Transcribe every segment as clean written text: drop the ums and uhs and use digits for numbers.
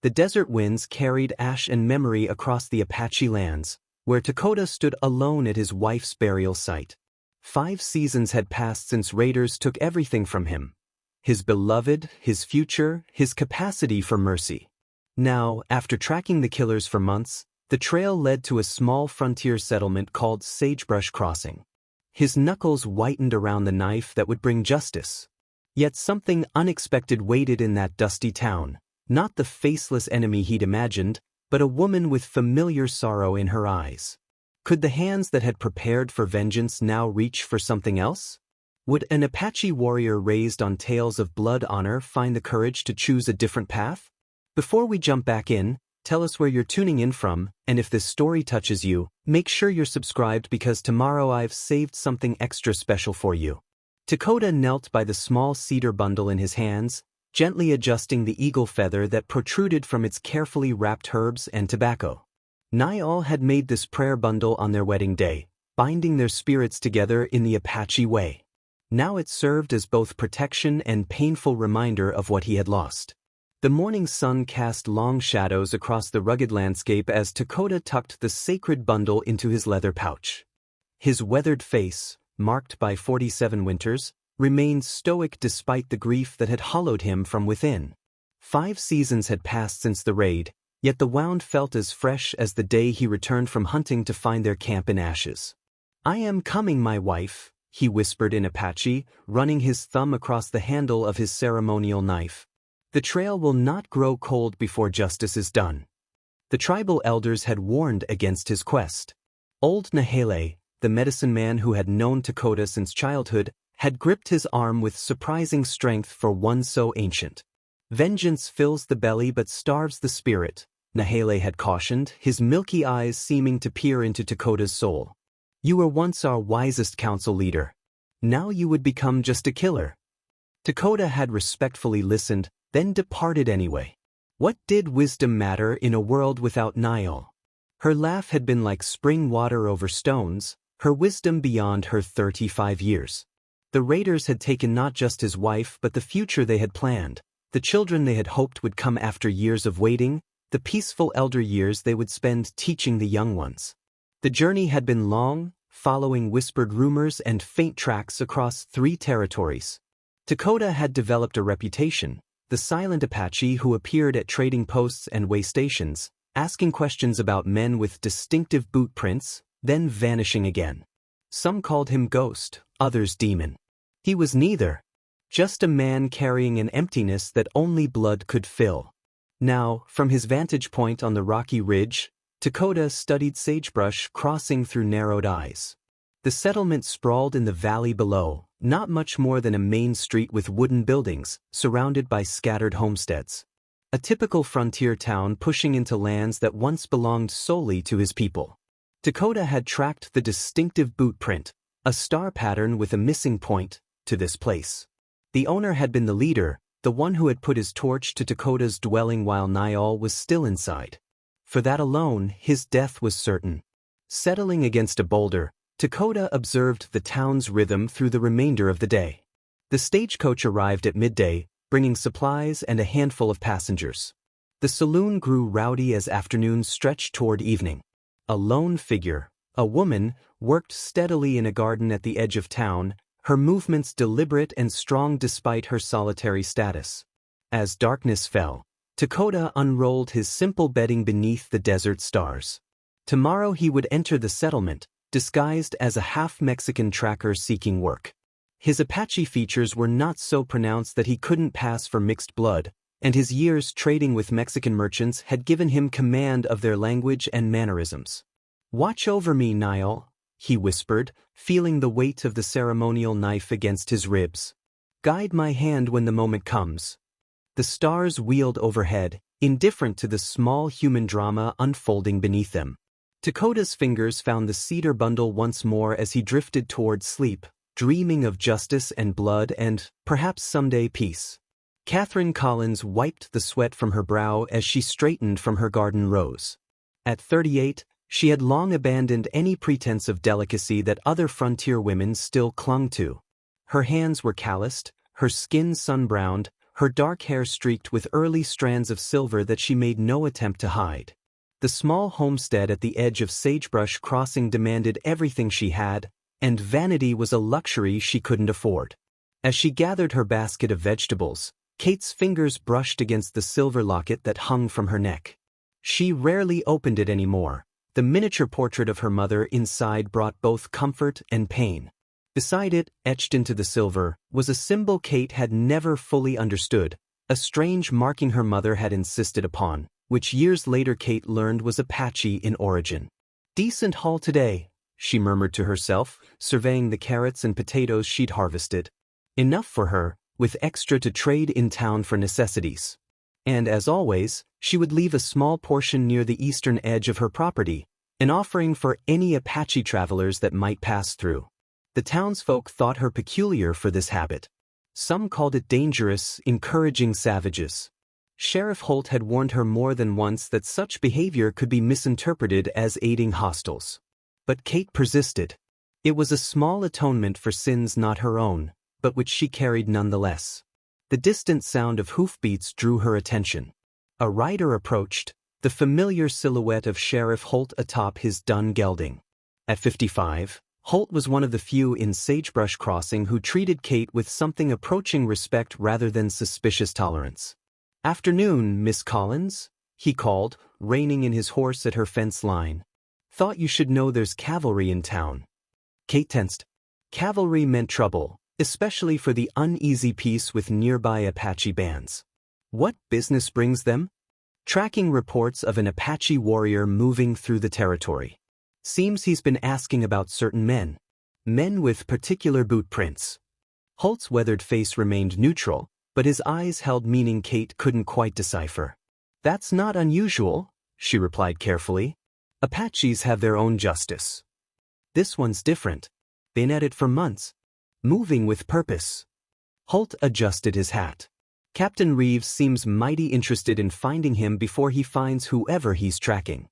The desert winds carried ash and memory across the Apache lands, where Takota stood alone at his wife's burial site. 5 seasons had passed since raiders took everything from him: his beloved, his future, his capacity for mercy. Now, after tracking the killers for months, the trail led to a small frontier settlement called Sagebrush Crossing. His knuckles whitened around the knife that would bring justice. Yet something unexpected waited in that dusty town, not the faceless enemy he'd imagined, but a woman with familiar sorrow in her eyes. Could the hands that had prepared for vengeance now reach for something else? Would an Apache warrior raised on tales of blood honor find the courage to choose a different path? Before we jump back in, tell us where you're tuning in from, and if this story touches you, make sure you're subscribed because tomorrow I've saved something extra special for you. Takota knelt by the small cedar bundle in his hands, gently adjusting the eagle feather that protruded from its carefully wrapped herbs and tobacco. Niall had made this prayer bundle on their wedding day, binding their spirits together in the Apache way. Now it served as both protection and painful reminder of what he had lost. The morning sun cast long shadows across the rugged landscape as Takota tucked the sacred bundle into his leather pouch. His weathered face, marked by 47 winters, remained stoic despite the grief that had hollowed him from within. 5 seasons had passed since the raid, yet the wound felt as fresh as the day he returned from hunting to find their camp in ashes. "I am coming, my wife," he whispered in Apache, running his thumb across the handle of his ceremonial knife. "The trail will not grow cold before justice is done." The tribal elders had warned against his quest. Old Nahele, the medicine man who had known Takota since childhood, had gripped his arm with surprising strength for one so ancient. "Vengeance fills the belly but starves the spirit," Nahele had cautioned, his milky eyes seeming to peer into Takota's soul. "You were once our wisest council leader. Now you would become just a killer." Takota had respectfully listened, then departed anyway. What did wisdom matter in a world without Niall? Her laugh had been like spring water over stones, her wisdom beyond her 35 years. The raiders had taken not just his wife but the future they had planned, the children they had hoped would come after years of waiting, the peaceful elder years they would spend teaching the young ones. The journey had been long, following whispered rumors and faint tracks across 3 territories. Takota had developed a reputation, the silent Apache who appeared at trading posts and way stations, asking questions about men with distinctive boot prints, then vanishing again. Some called him ghost, others demon. He was neither. Just a man carrying an emptiness that only blood could fill. Now, from his vantage point on the rocky ridge, Takota studied Sagebrush Crossing through narrowed eyes. The settlement sprawled in the valley below, not much more than a main street with wooden buildings, surrounded by scattered homesteads. A typical frontier town pushing into lands that once belonged solely to his people. Takota had tracked the distinctive boot print, a star pattern with a missing point, to this place. The owner had been the leader, the one who had put his torch to Takota's dwelling while Niall was still inside. For that alone, his death was certain. Settling against a boulder, Takota observed the town's rhythm through the remainder of the day. The stagecoach arrived at midday, bringing supplies and a handful of passengers. The saloon grew rowdy as afternoon stretched toward evening. A lone figure, a woman, worked steadily in a garden at the edge of town, her movements deliberate and strong despite her solitary status. As darkness fell, Takota unrolled his simple bedding beneath the desert stars. Tomorrow he would enter the settlement, disguised as a half-Mexican tracker seeking work. His Apache features were not so pronounced that he couldn't pass for mixed blood, and his years trading with Mexican merchants had given him command of their language and mannerisms. "Watch over me, Niall," he whispered, feeling the weight of the ceremonial knife against his ribs. "Guide my hand when the moment comes." The stars wheeled overhead, indifferent to the small human drama unfolding beneath them. Takota's fingers found the cedar bundle once more as he drifted toward sleep, dreaming of justice and blood and, perhaps someday, peace. Catherine Collins wiped the sweat from her brow as she straightened from her garden rows. At 38, she had long abandoned any pretense of delicacy that other frontier women still clung to. Her hands were calloused, her skin sun-browned, her dark hair streaked with early strands of silver that she made no attempt to hide. The small homestead at the edge of Sagebrush Crossing demanded everything she had, and vanity was a luxury she couldn't afford. As she gathered her basket of vegetables, Kate's fingers brushed against the silver locket that hung from her neck. She rarely opened it anymore. The miniature portrait of her mother inside brought both comfort and pain. Beside it, etched into the silver, was a symbol Kate had never fully understood, a strange marking her mother had insisted upon, which years later Kate learned was Apache in origin. "Decent haul today," she murmured to herself, surveying the carrots and potatoes she'd harvested. Enough for her, with extra to trade in town for necessities. And as always, she would leave a small portion near the eastern edge of her property, an offering for any Apache travelers that might pass through. The townsfolk thought her peculiar for this habit. Some called it dangerous, encouraging savages. Sheriff Holt had warned her more than once that such behavior could be misinterpreted as aiding hostiles. But Kate persisted. It was a small atonement for sins not her own, but which she carried nonetheless. The distant sound of hoofbeats drew her attention. A rider approached, the familiar silhouette of Sheriff Holt atop his dun gelding. At 55, Holt was one of the few in Sagebrush Crossing who treated Kate with something approaching respect rather than suspicious tolerance. "Afternoon, Miss Collins," he called, reining in his horse at her fence line. "Thought you should know there's cavalry in town." Kate tensed. Cavalry meant trouble, especially for the uneasy peace with nearby Apache bands. What business brings them? Tracking reports of an Apache warrior moving through the territory. Seems he's been asking about certain men. Men with particular boot prints. Holt's weathered face remained neutral, but his eyes held meaning Kate couldn't quite decipher. "That's not unusual," she replied carefully. "Apaches have their own justice. This one's different. Been at it for months. Moving with purpose." Holt adjusted his hat. "Captain Reeves seems mighty interested in finding him before he finds whoever he's tracking."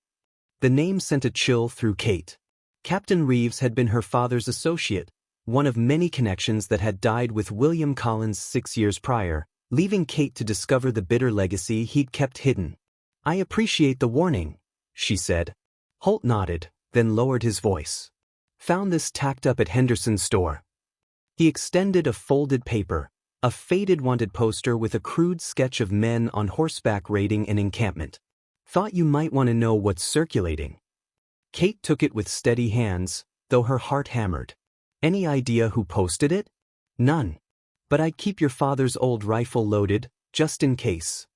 The name sent a chill through Kate. Captain Reeves had been her father's associate, one of many connections that had died with William Collins 6 years prior, leaving Kate to discover the bitter legacy he'd kept hidden. "I appreciate the warning," she said. Holt nodded, then lowered his voice. "Found this tacked up at Henderson's store." He extended a folded paper, a faded wanted poster with a crude sketch of men on horseback raiding an encampment. "Thought you might want to know what's circulating." Kate took it with steady hands, though her heart hammered. "Any idea who posted it?" "None. But I'd keep your father's old rifle loaded, just in case."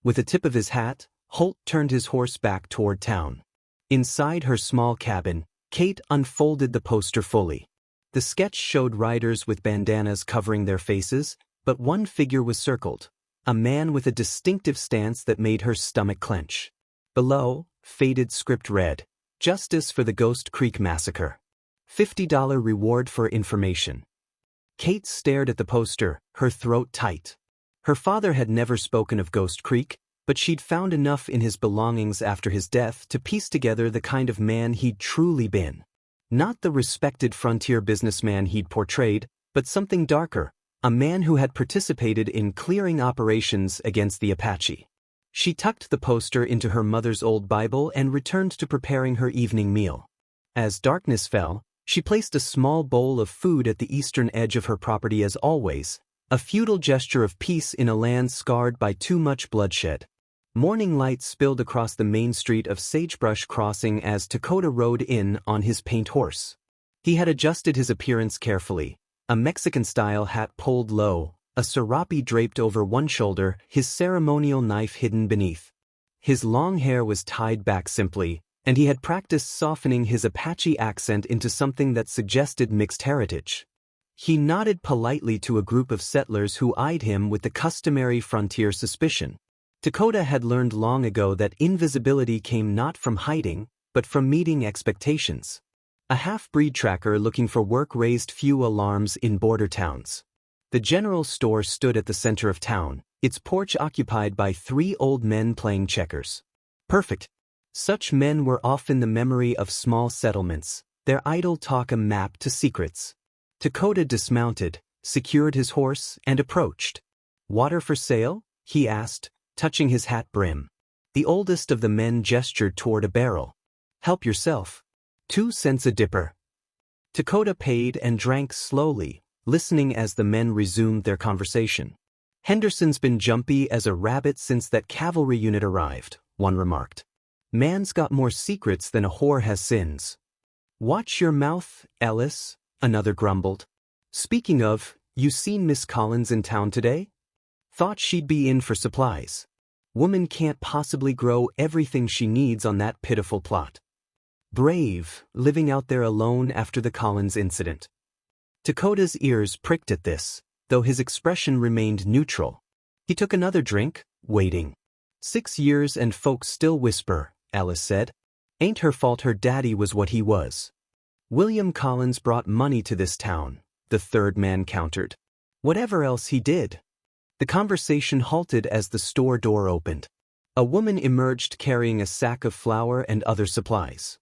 With a tip of his hat, Holt turned his horse back toward town. Inside her small cabin, Kate unfolded the poster fully. The sketch showed riders with bandanas covering their faces, but one figure was circled, a man with a distinctive stance that made her stomach clench. Below, faded script read, "Justice for the Ghost Creek Massacre. $50 reward for information." Kate stared at the poster, her throat tight. Her father had never spoken of Ghost Creek, but she'd found enough in his belongings after his death to piece together the kind of man he'd truly been. Not the respected frontier businessman he'd portrayed, but something darker, a man who had participated in clearing operations against the Apache. She tucked the poster into her mother's old Bible and returned to preparing her evening meal. As darkness fell, she placed a small bowl of food at the eastern edge of her property as always, a futile gesture of peace in a land scarred by too much bloodshed. Morning light spilled across the main street of Sagebrush Crossing as Takota rode in on his paint horse. He had adjusted his appearance carefully, a Mexican-style hat pulled low, a serape draped over one shoulder, his ceremonial knife hidden beneath. His long hair was tied back simply, and he had practiced softening his Apache accent into something that suggested mixed heritage. He nodded politely to a group of settlers who eyed him with the customary frontier suspicion. Takota had learned long ago that invisibility came not from hiding, but from meeting expectations. A half-breed tracker looking for work raised few alarms in border towns. The general store stood at the center of town, its porch occupied by 3 old men playing checkers. Perfect. Such men were often the memory of small settlements, their idle talk a map to secrets. Takota dismounted, secured his horse, and approached. Water for sale? He asked, touching his hat brim. The oldest of the men gestured toward a barrel. Help yourself. 2 cents a dipper. Takota paid and drank slowly, listening as the men resumed their conversation. Henderson's been jumpy as a rabbit since that cavalry unit arrived, one remarked. Man's got more secrets than a whore has sins. Watch your mouth, Ellis, another grumbled. Speaking of, you seen Miss Collins in town today? Thought she'd be in for supplies. Woman can't possibly grow everything she needs on that pitiful plot. Brave, living out there alone after the Collins incident. Takota's ears pricked at this, though his expression remained neutral. He took another drink, waiting. 6 years and folks still whisper, Alice said. Ain't her fault her daddy was what he was. William Collins brought money to this town, the third man countered. Whatever else he did. The conversation halted as the store door opened. A woman emerged carrying a sack of flour and other supplies.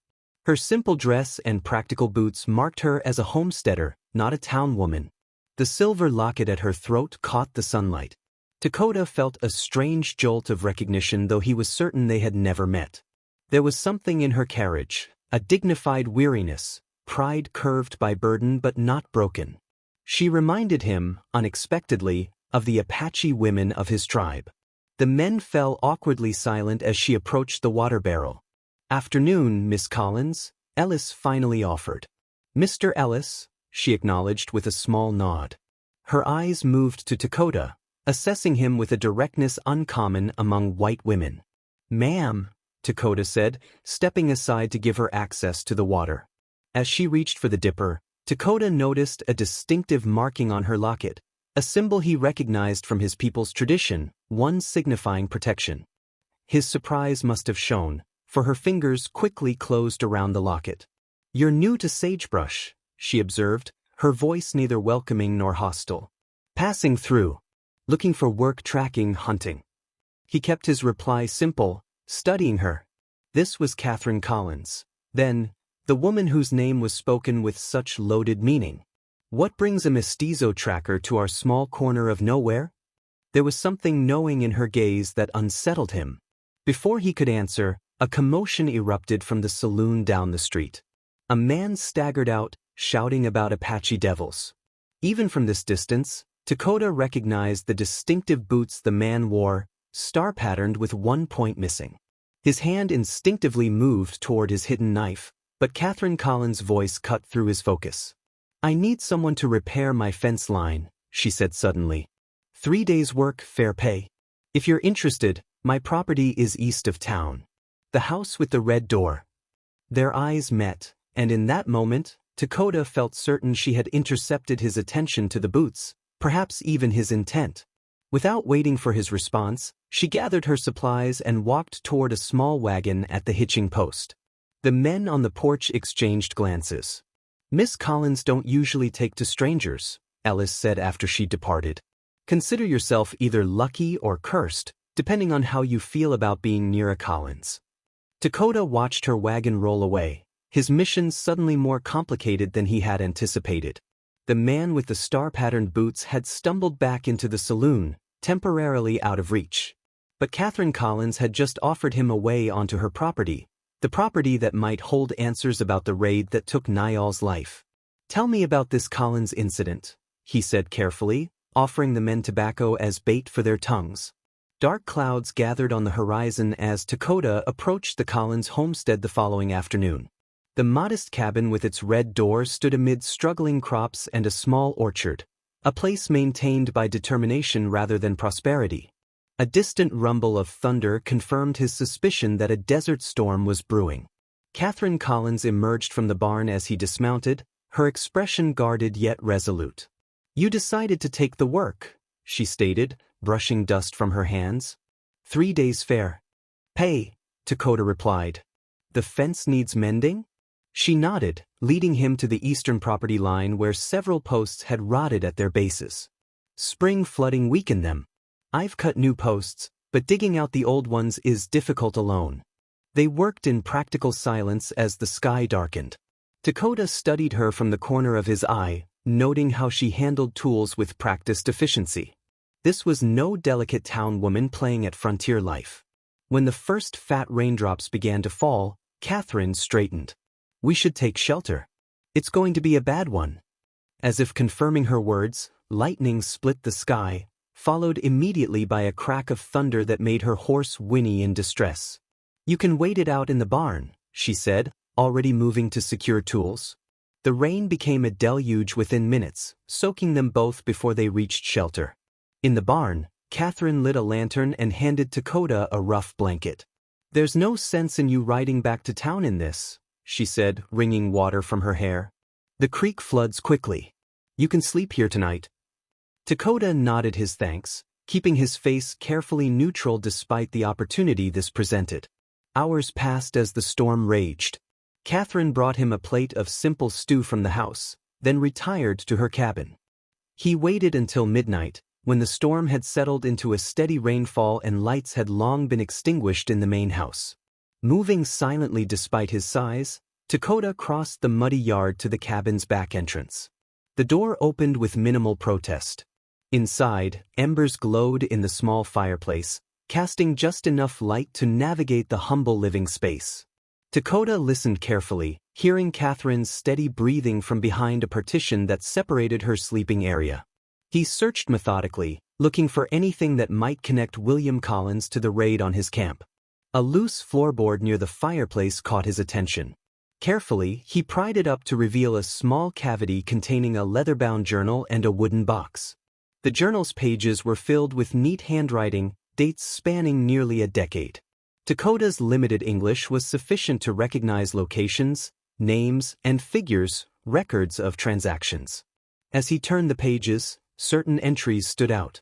Her simple dress and practical boots marked her as a homesteader, not a town woman. The silver locket at her throat caught the sunlight. Takota felt a strange jolt of recognition, though he was certain they had never met. There was something in her carriage, a dignified weariness, pride curved by burden but not broken. She reminded him, unexpectedly, of the Apache women of his tribe. The men fell awkwardly silent as she approached the water barrel. Afternoon, Miss Collins, Ellis finally offered. Mr. Ellis, she acknowledged with a small nod. Her eyes moved to Takota, assessing him with a directness uncommon among white women. Ma'am, Takota said, stepping aside to give her access to the water. As she reached for the dipper, Takota noticed a distinctive marking on her locket, a symbol he recognized from his people's tradition, one signifying protection. His surprise must have shown, for her fingers quickly closed around the locket. You're new to Sagebrush, she observed, her voice neither welcoming nor hostile. Passing through. Looking for work tracking hunting. He kept his reply simple, studying her. This was Catherine Collins. Then, the woman whose name was spoken with such loaded meaning. What brings a mestizo tracker to our small corner of nowhere? There was something knowing in her gaze that unsettled him. Before he could answer, a commotion erupted from the saloon down the street. A man staggered out, shouting about Apache devils. Even from this distance, Takota recognized the distinctive boots the man wore, star-patterned with one point missing. His hand instinctively moved toward his hidden knife, but Catherine Collins' voice cut through his focus. I need someone to repair my fence line, she said suddenly. 3 days' work, fair pay. If you're interested, my property is east of town. The house with the red door. Their eyes met, and in that moment, Takota felt certain she had intercepted his attention to the boots, perhaps even his intent. Without waiting for his response, she gathered her supplies and walked toward a small wagon at the hitching post. The men on the porch exchanged glances. Miss Collins don't usually take to strangers, Ellis said after she departed. Consider yourself either lucky or cursed, depending on how you feel about being near a Collins. Takota watched her wagon roll away, his mission suddenly more complicated than he had anticipated. The man with the star-patterned boots had stumbled back into the saloon, temporarily out of reach. But Catherine Collins had just offered him a way onto her property, the property that might hold answers about the raid that took Niall's life. Tell me about this Collins incident, he said carefully, offering the men tobacco as bait for their tongues. Dark clouds gathered on the horizon as Takota approached the Collins homestead the following afternoon. The modest cabin with its red door stood amid struggling crops and a small orchard, a place maintained by determination rather than prosperity. A distant rumble of thunder confirmed his suspicion that a desert storm was brewing. Catherine Collins emerged from the barn as he dismounted, her expression guarded yet resolute. You decided to take the work, she stated, brushing dust from her hands. 3 days fair. Pay, Takota replied. The fence needs mending? She nodded, leading him to the eastern property line where several posts had rotted at their bases. Spring flooding weakened them. I've cut new posts, but digging out the old ones is difficult alone. They worked in practical silence as the sky darkened. Takota studied her from the corner of his eye, noting how she handled tools with practiced efficiency. This was no delicate town woman playing at frontier life. When the first fat raindrops began to fall, Catherine straightened. We should take shelter. It's going to be a bad one. As if confirming her words, lightning split the sky, followed immediately by a crack of thunder that made her horse whinny in distress. You can wait it out in the barn, she said, already moving to secure tools. The rain became a deluge within minutes, soaking them both before they reached shelter. In the barn, Catherine lit a lantern and handed Takota a rough blanket. There's no sense in you riding back to town in this, she said, wringing water from her hair. The creek floods quickly. You can sleep here tonight. Takota nodded his thanks, keeping his face carefully neutral despite the opportunity this presented. Hours passed as the storm raged. Catherine brought him a plate of simple stew from the house, then retired to her cabin. He waited until midnight, when the storm had settled into a steady rainfall and lights had long been extinguished in the main house. Moving silently despite his size, Takota crossed the muddy yard to the cabin's back entrance. The door opened with minimal protest. Inside, embers glowed in the small fireplace, casting just enough light to navigate the humble living space. Takota listened carefully, hearing Catherine's steady breathing from behind a partition that separated her sleeping area. He searched methodically, looking for anything that might connect William Collins to the raid on his camp. A loose floorboard near the fireplace caught his attention. Carefully, he pried it up to reveal a small cavity containing a leather-bound journal and a wooden box. The journal's pages were filled with neat handwriting, dates spanning nearly a decade. Takota's limited English was sufficient to recognize locations, names, and figures, records of transactions. As he turned the pages, certain entries stood out.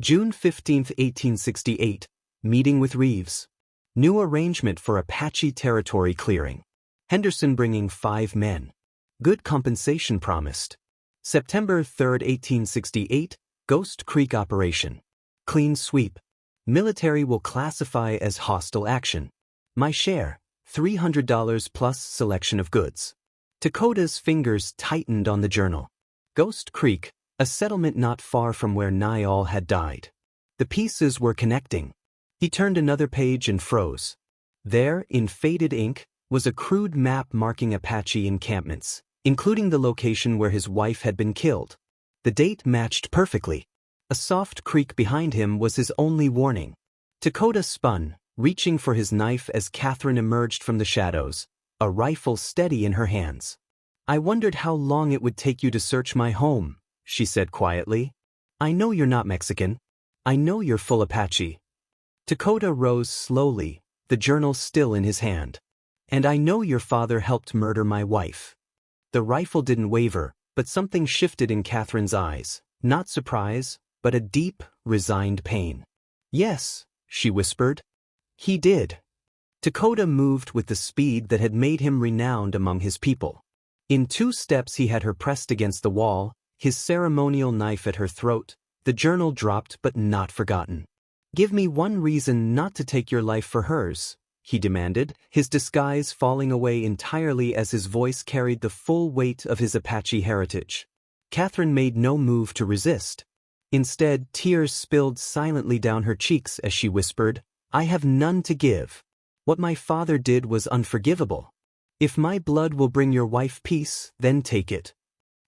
June 15, 1868, meeting with Reeves. New arrangement for Apache territory clearing. Henderson bringing 5 men. Good compensation promised. September 3, 1868, Ghost Creek operation. Clean sweep. Military will classify as hostile action. My share, $300 plus selection of goods. Takota's fingers tightened on the journal. Ghost Creek, a settlement not far from where Niall had died. The pieces were connecting. He turned another page and froze. There, in faded ink, was a crude map marking Apache encampments, including the location where his wife had been killed. The date matched perfectly. A soft creak behind him was his only warning. Takota spun, reaching for his knife as Catherine emerged from the shadows, a rifle steady in her hands. I wondered how long it would take you to search my home, she said quietly. I know you're not Mexican. I know you're full Apache. Takota rose slowly, the journal still in his hand. And I know your father helped murder my wife. The rifle didn't waver, but something shifted in Catherine's eyes, not surprise, but a deep, resigned pain. Yes, she whispered. He did. Takota moved with the speed that had made him renowned among his people. In 2 steps he had her pressed against the wall, his ceremonial knife at her throat, the journal dropped but not forgotten. Give me one reason not to take your life for hers, he demanded, his disguise falling away entirely as his voice carried the full weight of his Apache heritage. Catherine made no move to resist. Instead, tears spilled silently down her cheeks as she whispered, I have none to give. What my father did was unforgivable. If my blood will bring your wife peace, then take it.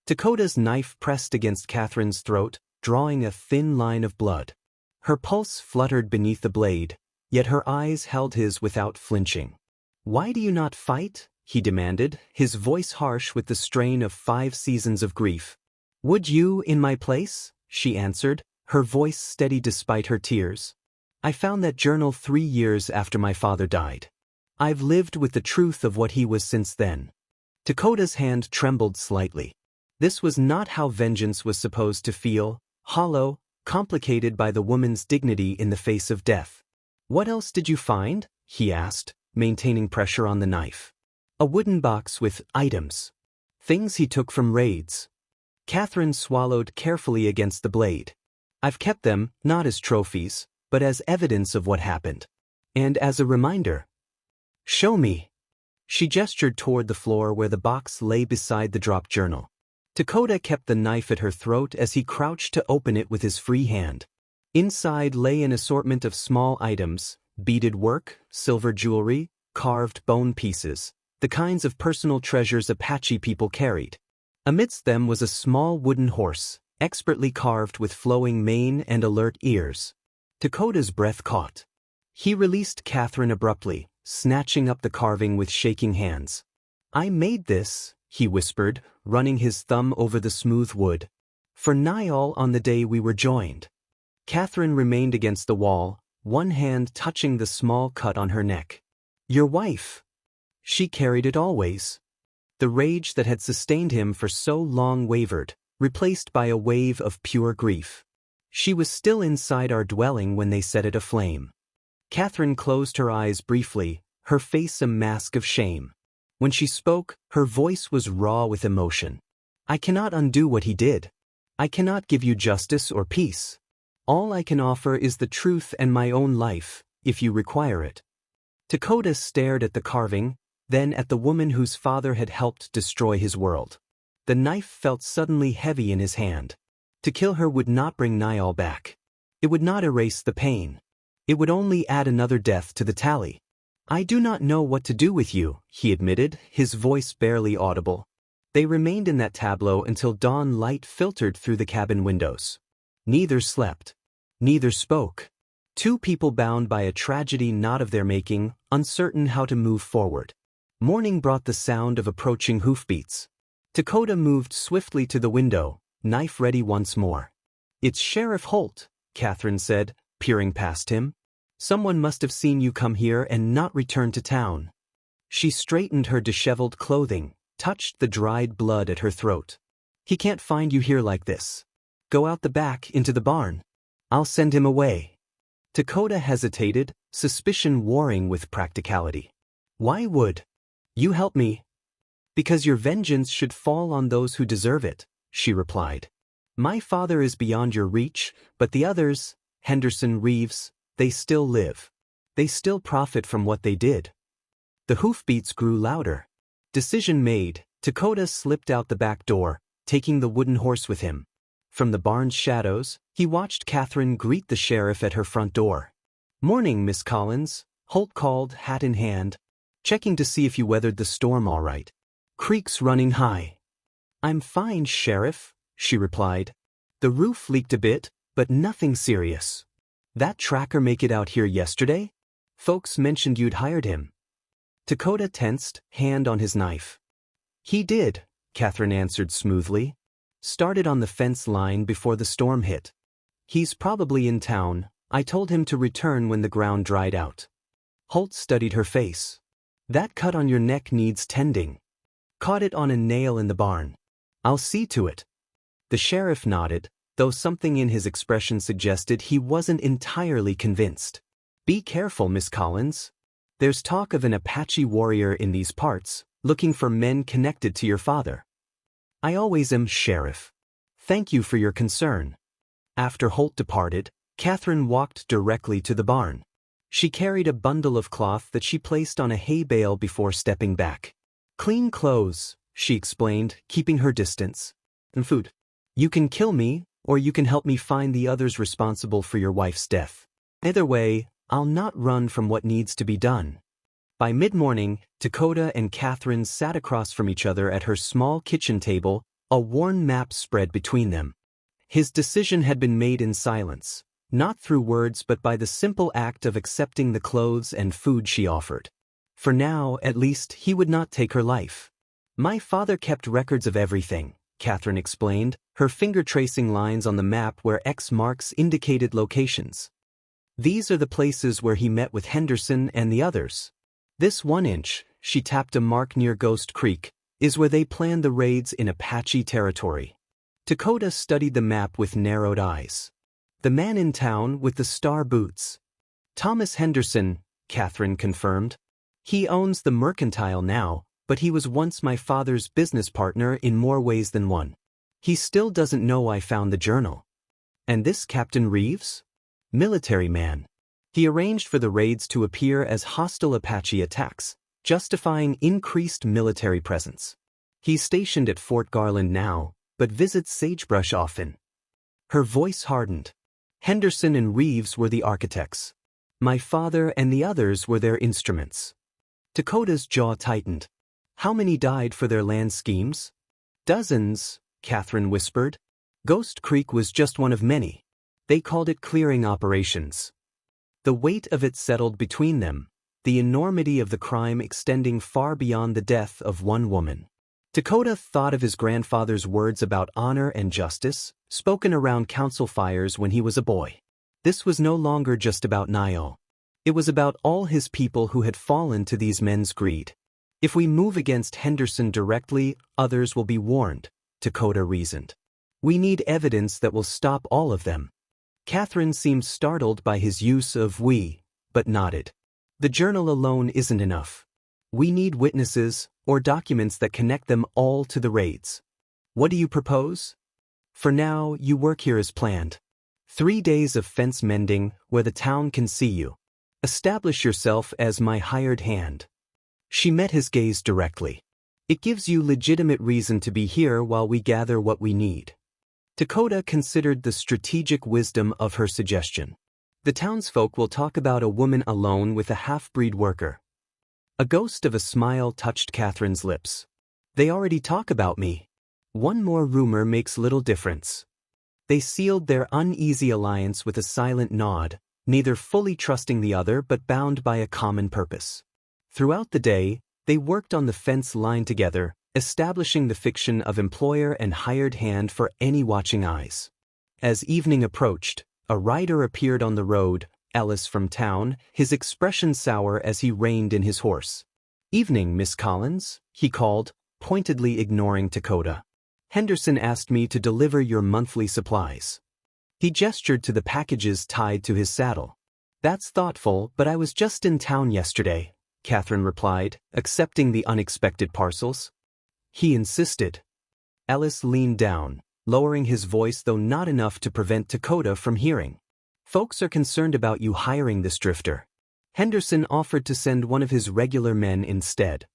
Takota's knife pressed against Catherine's throat, drawing a thin line of blood. Her pulse fluttered beneath the blade, yet her eyes held his without flinching. Why do you not fight? He demanded, his voice harsh with the strain of 5 seasons of grief. Would you in my place? She answered, her voice steady despite her tears. I found that journal 3 years after my father died. I've lived with the truth of what he was since then. Takota's hand trembled slightly. This was not how vengeance was supposed to feel, hollow, complicated by the woman's dignity in the face of death. What else did you find? He asked, maintaining pressure on the knife. A wooden box with items. Things he took from raids. Catherine swallowed carefully against the blade. I've kept them, not as trophies, but as evidence of what happened. And as a reminder. Show me. She gestured toward the floor where the box lay beside the dropped journal. Takota kept the knife at her throat as he crouched to open it with his free hand. Inside lay an assortment of small items, beaded work, silver jewelry, carved bone pieces, the kinds of personal treasures Apache people carried. Amidst them was a small wooden horse, expertly carved with flowing mane and alert ears. Takota's breath caught. He released Catherine abruptly, snatching up the carving with shaking hands. "I made this," he whispered, running his thumb over the smooth wood. "For Niall on the day we were joined." Catherine remained against the wall, one hand touching the small cut on her neck. "Your wife. She carried it always." The rage that had sustained him for so long wavered, replaced by a wave of pure grief. "She was still inside our dwelling when they set it aflame." Catherine closed her eyes briefly, her face a mask of shame. When she spoke, her voice was raw with emotion. "I cannot undo what he did. I cannot give you justice or peace. All I can offer is the truth and my own life, if you require it." Takota stared at the carving, then at the woman whose father had helped destroy his world. The knife felt suddenly heavy in his hand. To kill her would not bring Niall back. It would not erase the pain. It would only add another death to the tally. "I do not know what to do with you," he admitted, his voice barely audible. They remained in that tableau until dawn light filtered through the cabin windows. Neither slept. Neither spoke. Two people bound by a tragedy not of their making, uncertain how to move forward. Morning brought the sound of approaching hoofbeats. Takota moved swiftly to the window, knife ready once more. "It's Sheriff Holt," Catherine said, peering past him. "Someone must have seen you come here and not return to town." She straightened her disheveled clothing, touched the dried blood at her throat. "He can't find you here like this. Go out the back into the barn. I'll send him away." Takota hesitated, suspicion warring with practicality. "Why would you help me?" "Because your vengeance should fall on those who deserve it," she replied. "My father is beyond your reach, but the others, Henderson, Reeves, they still live. They still profit from what they did." The hoofbeats grew louder. Decision made, Takota slipped out the back door, taking the wooden horse with him. From the barn's shadows, he watched Catherine greet the sheriff at her front door. "Morning, Miss Collins," Holt called, hat in hand. "Checking to see if you weathered the storm all right. Creek's running high." "I'm fine, Sheriff," she replied. "The roof leaked a bit, but nothing serious." "That tracker make it out here yesterday? Folks mentioned you'd hired him." Takota tensed, hand on his knife. "He did," Catherine answered smoothly. "Started on the fence line before the storm hit. He's probably in town. I told him to return when the ground dried out." Holt studied her face. "That cut on your neck needs tending. Caught it on a nail in the barn. I'll see to it." The sheriff nodded, though something in his expression suggested he wasn't entirely convinced. "Be careful, Miss Collins. There's talk of an Apache warrior in these parts, looking for men connected to your father." "I always am, Sheriff. Thank you for your concern." After Holt departed, Catherine walked directly to the barn. She carried a bundle of cloth that she placed on a hay bale before stepping back. "Clean clothes," she explained, keeping her distance. "And food. You can kill me, or you can help me find the others responsible for your wife's death. Either way, I'll not run from what needs to be done." By mid-morning, Takota and Catherine sat across from each other at her small kitchen table, a worn map spread between them. His decision had been made in silence, not through words but by the simple act of accepting the clothes and food she offered. For now, at least, he would not take her life. "My father kept records of everything," Catherine explained, her finger tracing lines on the map where X marks indicated locations. "These are the places where he met with Henderson and the others. This 1 inch," she tapped a mark near Ghost Creek, "is where they planned the raids in Apache territory." Takota studied the map with narrowed eyes. "The man in town with the star boots. Thomas Henderson," Catherine confirmed. "He owns the mercantile now, but he was once my father's business partner in more ways than one. He still doesn't know I found the journal." "And this Captain Reeves?" "Military man. He arranged for the raids to appear as hostile Apache attacks, justifying increased military presence. He's stationed at Fort Garland now, but visits Sagebrush often." Her voice hardened. Henderson and Reeves were the architects. My father and the others were their instruments. Takota's jaw tightened. How many died for their land schemes? Dozens, Catherine whispered. Ghost Creek was just one of many. They called it clearing operations. The weight of it settled between them, the enormity of the crime extending far beyond the death of one woman. Takota thought of his grandfather's words about honor and justice, spoken around council fires when he was a boy. This was no longer just about Nio. It was about all his people who had fallen to these men's greed. If we move against Henderson directly, others will be warned, Takota reasoned. We need evidence that will stop all of them. Catherine seemed startled by his use of we, but nodded. The journal alone isn't enough. We need witnesses, or documents that connect them all to the raids. What do you propose? For now, you work here as planned. 3 days of fence mending where the town can see you. Establish yourself as my hired hand. She met his gaze directly. It gives you legitimate reason to be here while we gather what we need. Takota considered the strategic wisdom of her suggestion. The townsfolk will talk about a woman alone with a half-breed worker. A ghost of a smile touched Catherine's lips. They already talk about me. One more rumor makes little difference. They sealed their uneasy alliance with a silent nod, neither fully trusting the other but bound by a common purpose. Throughout the day, they worked on the fence line together, establishing the fiction of employer and hired hand for any watching eyes. As evening approached, a rider appeared on the road, Ellis from town, his expression sour as he reined in his horse. "Evening, Miss Collins," he called, pointedly ignoring Takota. "Henderson asked me to deliver your monthly supplies." He gestured to the packages tied to his saddle. "That's thoughtful, but I was just in town yesterday," Catherine replied, accepting the unexpected parcels. He insisted. Ellis leaned down, lowering his voice though not enough to prevent Takota from hearing. "Folks are concerned about you hiring this drifter. Henderson offered to send one of his regular men instead."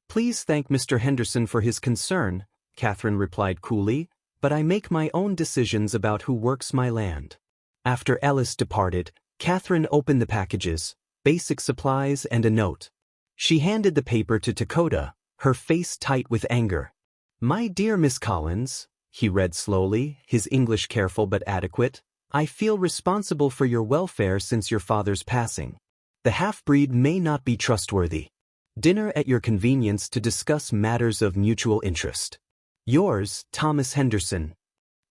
"Please thank Mr. Henderson for his concern," Catherine replied coolly, "but I make my own decisions about who works my land." After Ellis departed, Catherine opened the packages, basic supplies and a note. She handed the paper to Takota, her face tight with anger. "My dear Miss Collins," he read slowly, his English careful but adequate, "I feel responsible for your welfare since your father's passing. The half-breed may not be trustworthy. Dinner at your convenience to discuss matters of mutual interest. Yours, Thomas Henderson."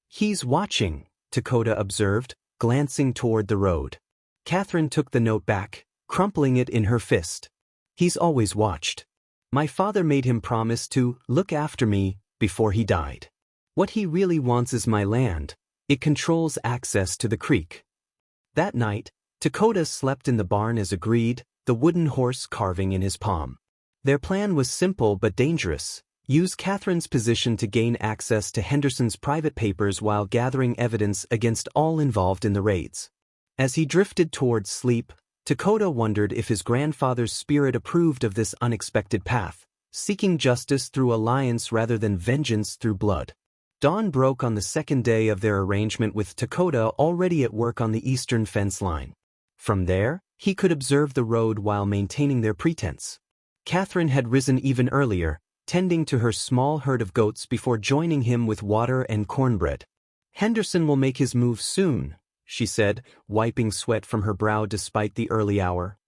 "He's watching," Takota observed, glancing toward the road. Catherine took the note back, crumpling it in her fist. "He's always watched. My father made him promise to look after me before he died. What he really wants is my land. It controls access to the creek." That night, Takota slept in the barn as agreed, the wooden horse carving in his palm. Their plan was simple but dangerous. Use Catherine's position to gain access to Henderson's private papers while gathering evidence against all involved in the raids. As he drifted toward sleep, Takota wondered if his grandfather's spirit approved of this unexpected path, seeking justice through alliance rather than vengeance through blood. Dawn broke on the second day of their arrangement with Takota already at work on the eastern fence line. From there, he could observe the road while maintaining their pretense. Catherine had risen even earlier, tending to her small herd of goats before joining him with water and cornbread. "Henderson will make his move soon," she said, wiping sweat from her brow despite the early hour.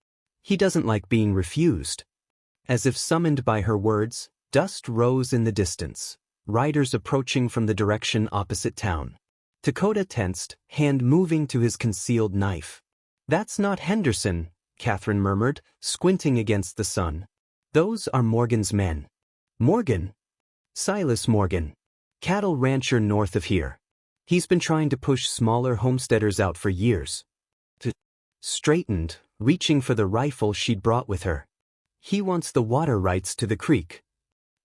"He doesn't like being refused." As if summoned by her words, dust rose in the distance, riders approaching from the direction opposite town. Takota tensed, hand moving to his concealed knife. "That's not Henderson," Catherine murmured, squinting against the sun. "Those are Morgan's men." "Morgan?" "Silas Morgan. Cattle rancher north of here. He's been trying to push smaller homesteaders out for years." Straightened, reaching for the rifle she'd brought with her. "He wants the water rights to the creek."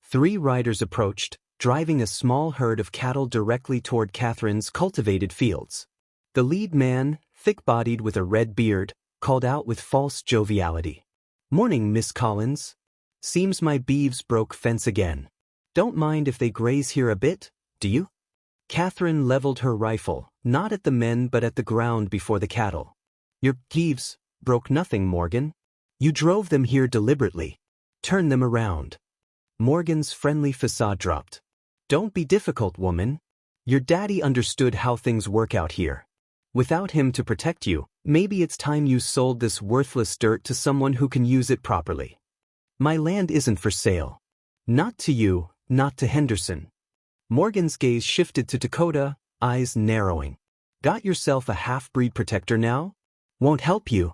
3 riders approached, driving a small herd of cattle directly toward Catherine's cultivated fields. The lead man, thick-bodied with a red beard, called out with false joviality. "Morning, Miss Collins. Seems my beeves broke fence again. Don't mind if they graze here a bit, do you?" Catherine leveled her rifle, not at the men but at the ground before the cattle. Your thieves broke nothing, Morgan. You drove them here deliberately. Turn them around. Morgan's friendly facade dropped. Don't be difficult, woman. Your daddy understood how things work out here. Without him to protect you, maybe it's time you sold this worthless dirt to someone who can use it properly. My land isn't for sale. Not to you, not to Henderson. Morgan's gaze shifted to Takota, eyes narrowing. Got yourself a half-breed protector now? Won't help you.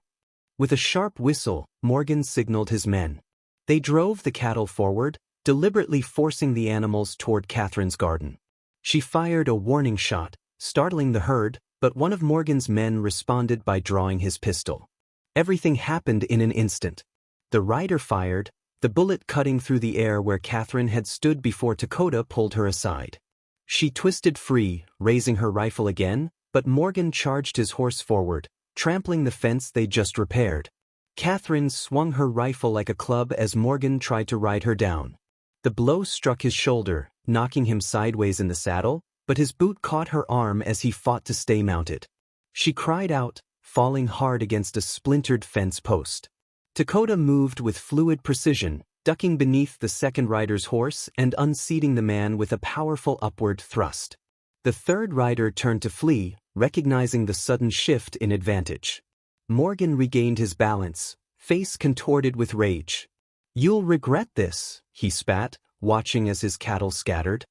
With a sharp whistle, Morgan signaled his men. They drove the cattle forward, deliberately forcing the animals toward Catherine's garden. She fired a warning shot, startling the herd, but one of Morgan's men responded by drawing his pistol. Everything happened in an instant. The rider fired, the bullet cutting through the air where Catherine had stood before Takota pulled her aside. She twisted free, raising her rifle again, but Morgan charged his horse forward, trampling the fence they just repaired. Catherine swung her rifle like a club as Morgan tried to ride her down. The blow struck his shoulder, knocking him sideways in the saddle, but his boot caught her arm as he fought to stay mounted. She cried out, falling hard against a splintered fence post. Takota moved with fluid precision, ducking beneath the second rider's horse and unseating the man with a powerful upward thrust. The third rider turned to flee, recognizing the sudden shift in advantage. Morgan regained his balance, face contorted with rage. You'll regret this, he spat, watching as his cattle scattered.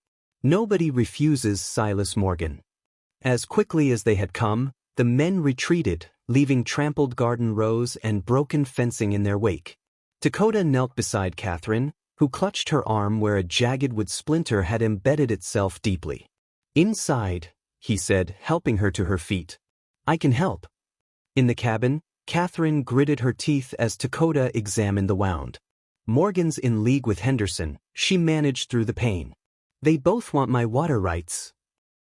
Nobody refuses Silas Morgan. As quickly as they had come, the men retreated, leaving trampled garden rows and broken fencing in their wake. Takota knelt beside Catherine, who clutched her arm where a jagged wood splinter had embedded itself deeply. Inside, he said, helping her to her feet. I can help. In the cabin, Catherine gritted her teeth as Takota examined the wound. Morgan's in league with Henderson, she managed through the pain. They both want my water rights.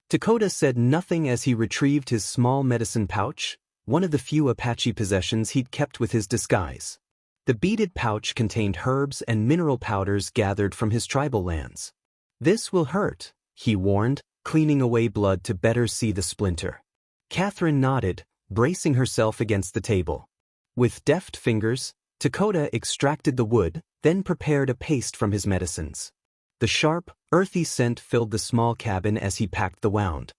Takota said nothing as he retrieved his small medicine pouch, one of the few Apache possessions he'd kept with his disguise. The beaded pouch contained herbs and mineral powders gathered from his tribal lands. This will hurt, he warned, cleaning away blood to better see the splinter. Catherine nodded, bracing herself against the table. With deft fingers, Takota extracted the wood, then prepared a paste from his medicines. The sharp, earthy scent filled the small cabin as he packed the wound.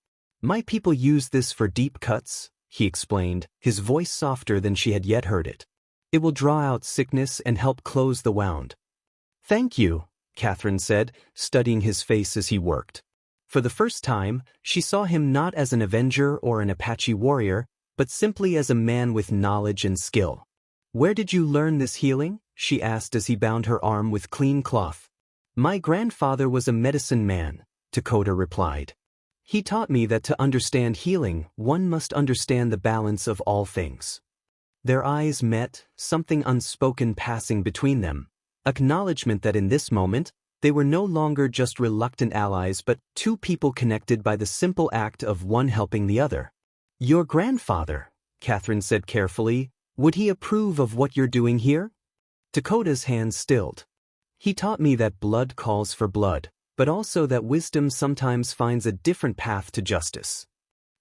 My people use this for deep cuts, he explained, his voice softer than she had yet heard it. It will draw out sickness and help close the wound. Thank you, Catherine said, studying his face as he worked. For the first time, she saw him not as an Avenger or an Apache warrior, but simply as a man with knowledge and skill. Where did you learn this healing? She asked as he bound her arm with clean cloth. My grandfather was a medicine man, Takota replied. He taught me that to understand healing, one must understand the balance of all things. Their eyes met, something unspoken passing between them, acknowledgement that in this moment, they were no longer just reluctant allies but two people connected by the simple act of one helping the other. Your grandfather, Catherine said carefully, would he approve of what you're doing here? Takota's hands stilled. He taught me that blood calls for blood, but also that wisdom sometimes finds a different path to justice.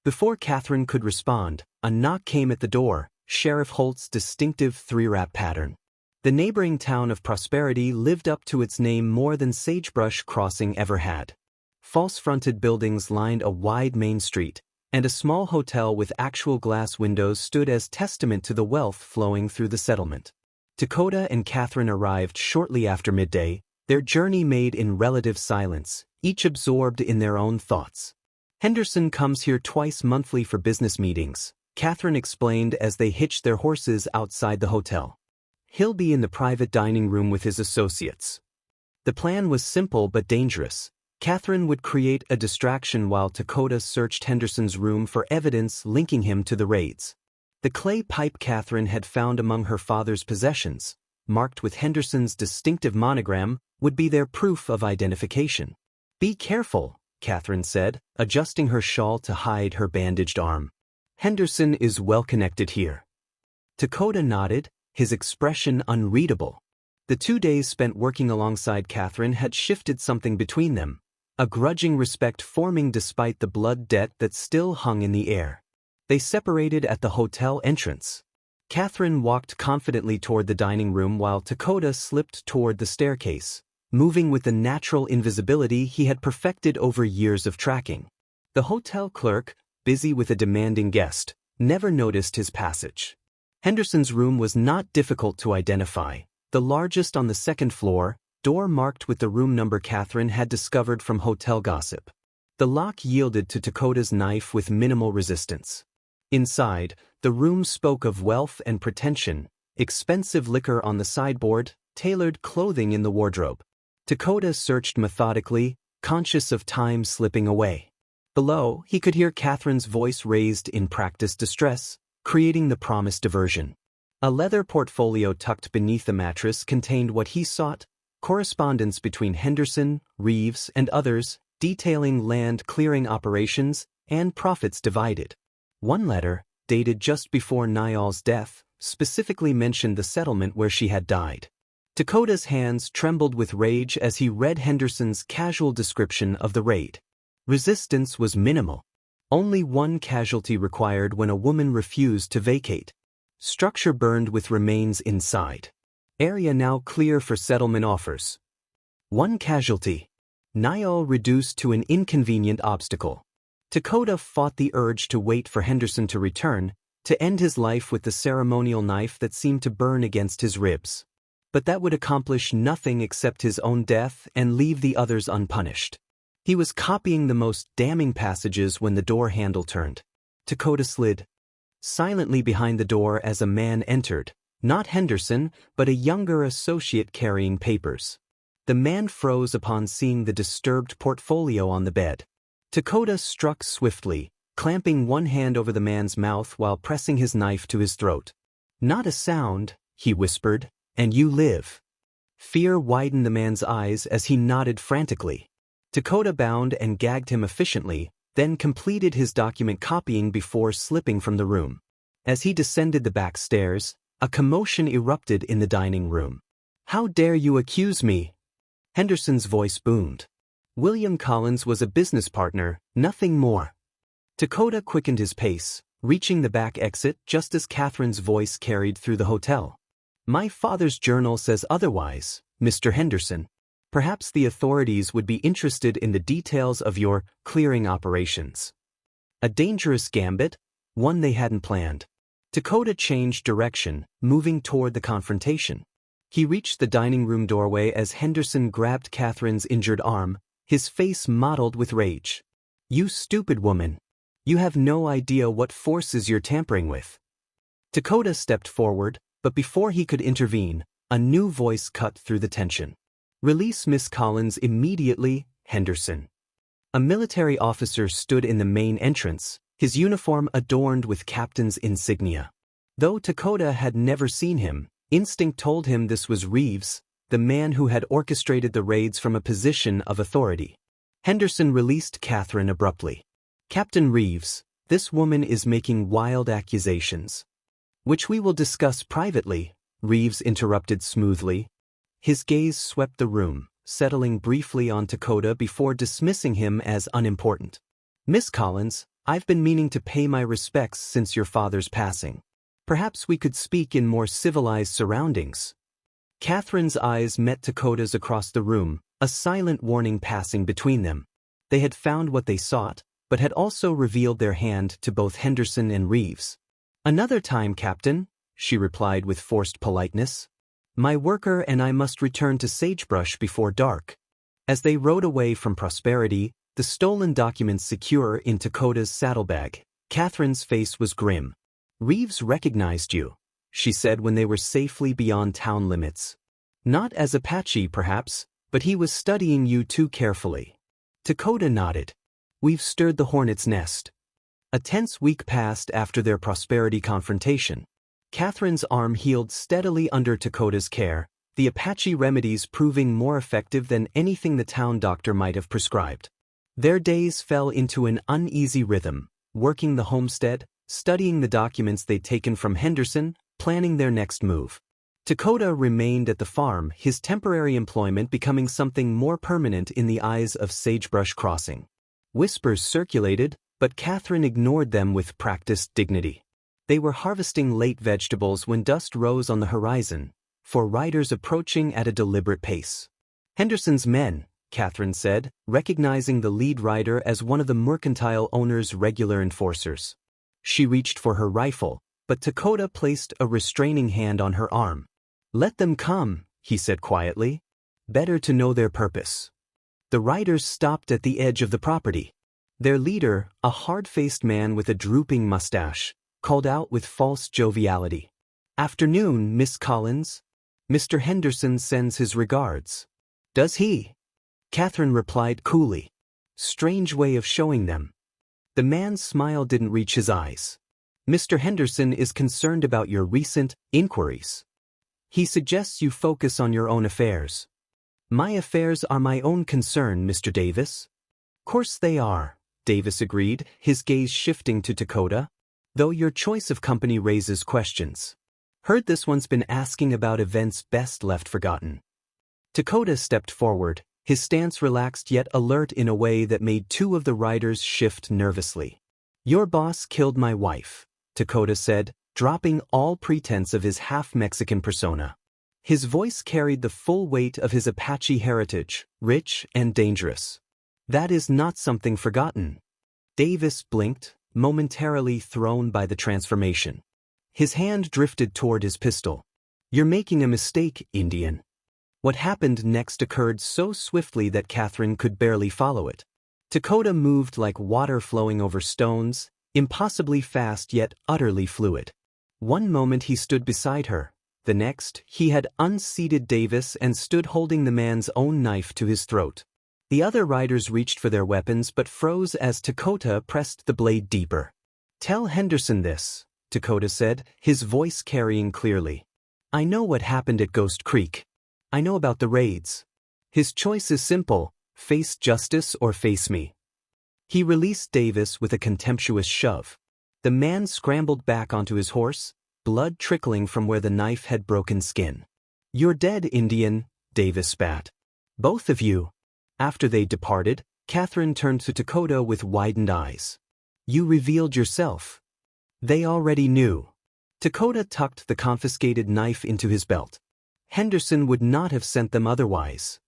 Before Catherine could respond, a knock came at the door, Sheriff Holt's distinctive three-rap pattern. The neighboring town of Prosperity lived up to its name more than Sagebrush Crossing ever had. False-fronted buildings lined a wide main street, and a small hotel with actual glass windows stood as testament to the wealth flowing through the settlement. Takota and Catherine arrived shortly after midday, their journey made in relative silence, each absorbed in their own thoughts. Henderson comes here twice monthly for business meetings, Catherine explained as they hitched their horses outside the hotel. He'll be in the private dining room with his associates. The plan was simple but dangerous. Catherine would create a distraction while Takota searched Henderson's room for evidence linking him to the raids. The clay pipe Catherine had found among her father's possessions, marked with Henderson's distinctive monogram, would be their proof of identification. Be careful, Catherine said, adjusting her shawl to hide her bandaged arm. Henderson is well connected here. Takota nodded, his expression unreadable. The 2 days spent working alongside Catherine had shifted something between them. a grudging respect forming despite the blood debt that still hung in the air. They separated at the hotel entrance. Catherine walked confidently toward the dining room while Takota slipped toward the staircase, moving with the natural invisibility he had perfected over years of tracking. The hotel clerk, busy with a demanding guest, never noticed his passage. Henderson's room was not difficult to identify, the largest on the second floor, door marked with the room number Catherine had discovered from hotel gossip. The lock yielded to Takota's knife with minimal resistance. Inside, the room spoke of wealth and pretension, expensive liquor on the sideboard, tailored clothing in the wardrobe. Takota searched methodically, conscious of time slipping away. Below, he could hear Catherine's voice raised in practiced distress, creating the promised diversion. A leather portfolio tucked beneath the mattress contained what he sought: correspondence between Henderson, Reeves, and others, detailing land clearing operations and profits divided. One letter, dated just before Niall's death, specifically mentioned the settlement where she had died. Takota's hands trembled with rage as he read Henderson's casual description of the raid. Resistance was minimal. Only one casualty required when a woman refused to vacate. Structure burned with remains inside. Area now clear for settlement offers. One casualty. Niall reduced to an inconvenient obstacle. Takota fought the urge to wait for Henderson to return, to end his life with the ceremonial knife that seemed to burn against his ribs. But that would accomplish nothing except his own death and leave the others unpunished. He was copying the most damning passages when the door handle turned. Takota slid silently behind the door as a man entered, not Henderson, but a younger associate carrying papers. The man froze upon seeing the disturbed portfolio on the bed. Takota struck swiftly, clamping one hand over the man's mouth while pressing his knife to his throat. "Not a sound," he whispered, "and you live." Fear widened the man's eyes as he nodded frantically. Takota bound and gagged him efficiently, then completed his document copying before slipping from the room. As he descended the back stairs, a commotion erupted in the dining room. "How dare you accuse me?" Henderson's voice boomed. William Collins was a business partner, nothing more. Takota quickened his pace, reaching the back exit just as Catherine's voice carried through the hotel. "My father's journal says otherwise, Mr. Henderson. Perhaps the authorities would be interested in the details of your clearing operations." A dangerous gambit, one they hadn't planned. Takota changed direction, moving toward the confrontation. He reached the dining room doorway as Henderson grabbed Catherine's injured arm, his face mottled with rage. "You stupid woman. You have no idea what forces you're tampering with." Takota stepped forward, but before he could intervene, a new voice cut through the tension. "Release Miss Collins immediately, Henderson." A military officer stood in the main entrance, his uniform adorned with captain's insignia. Though Takota had never seen him, instinct told him this was Reeves, the man who had orchestrated the raids from a position of authority. Henderson released Catherine abruptly. "Captain Reeves, this woman is making wild accusations." "Which we will discuss privately," Reeves interrupted smoothly. His gaze swept the room, settling briefly on Takota before dismissing him as unimportant. "Miss Collins, I've been meaning to pay my respects since your father's passing. Perhaps we could speak in more civilized surroundings." Catherine's eyes met Takota's across the room, a silent warning passing between them. They had found what they sought, but had also revealed their hand to both Henderson and Reeves. "Another time, Captain," she replied with forced politeness. "My worker and I must return to Sagebrush before dark." As they rode away from Prosperity, the stolen documents secure in Takota's saddlebag, Catherine's face was grim. "Reeves recognized you," she said when they were safely beyond town limits. "Not as Apache, perhaps, but he was studying you too carefully." Takota nodded. "We've stirred the hornet's nest." A tense week passed after their Prosperity confrontation. Catherine's arm healed steadily under Takota's care, the Apache remedies proving more effective than anything the town doctor might have prescribed. Their days fell into an uneasy rhythm, working the homestead, studying the documents they'd taken from Henderson, planning their next move. Takota remained at the farm, his temporary employment becoming something more permanent in the eyes of Sagebrush Crossing. Whispers circulated, but Catherine ignored them with practiced dignity. They were harvesting late vegetables when dust rose on the horizon, four riders approaching at a deliberate pace. Henderson's men, Catherine said, recognizing the lead rider as one of the mercantile owner's regular enforcers. She reached for her rifle, but Takota placed a restraining hand on her arm. "Let them come," he said quietly. "Better to know their purpose." The riders stopped at the edge of the property. Their leader, a hard-faced man with a drooping mustache, called out with false joviality. "Afternoon, Miss Collins. Mr. Henderson sends his regards." "Does he?" Catherine replied coolly. Strange way of showing them. The man's smile didn't reach his eyes. "Mr. Henderson is concerned about your recent inquiries. He suggests you focus on your own affairs." "My affairs are my own concern, Mr. Davis." "Course they are," Davis agreed, his gaze shifting to Takota. "Though your choice of company raises questions. Heard this one's been asking about events best left forgotten." Takota stepped forward, his stance relaxed yet alert in a way that made two of the riders shift nervously. "Your boss killed my wife," Takota said, dropping all pretense of his half-Mexican persona. His voice carried the full weight of his Apache heritage, rich and dangerous. "That is not something forgotten." Davis blinked, momentarily thrown by the transformation. His hand drifted toward his pistol. "You're making a mistake, Indian." What happened next occurred so swiftly that Catherine could barely follow it. Takota moved like water flowing over stones, impossibly fast yet utterly fluid. One moment he stood beside her, the next he had unseated Davis and stood holding the man's own knife to his throat. The other riders reached for their weapons but froze as Takota pressed the blade deeper. "Tell Henderson this," Takota said, his voice carrying clearly. "I know what happened at Ghost Creek. I know about the raids. His choice is simple, face justice or face me." He released Davis with a contemptuous shove. The man scrambled back onto his horse, blood trickling from where the knife had broken skin. "You're dead, Indian," Davis spat. "Both of you." After they departed, Catherine turned to Takota with widened eyes. "You revealed yourself." They already knew. Takota tucked the confiscated knife into his belt. Henderson would not have sent them otherwise.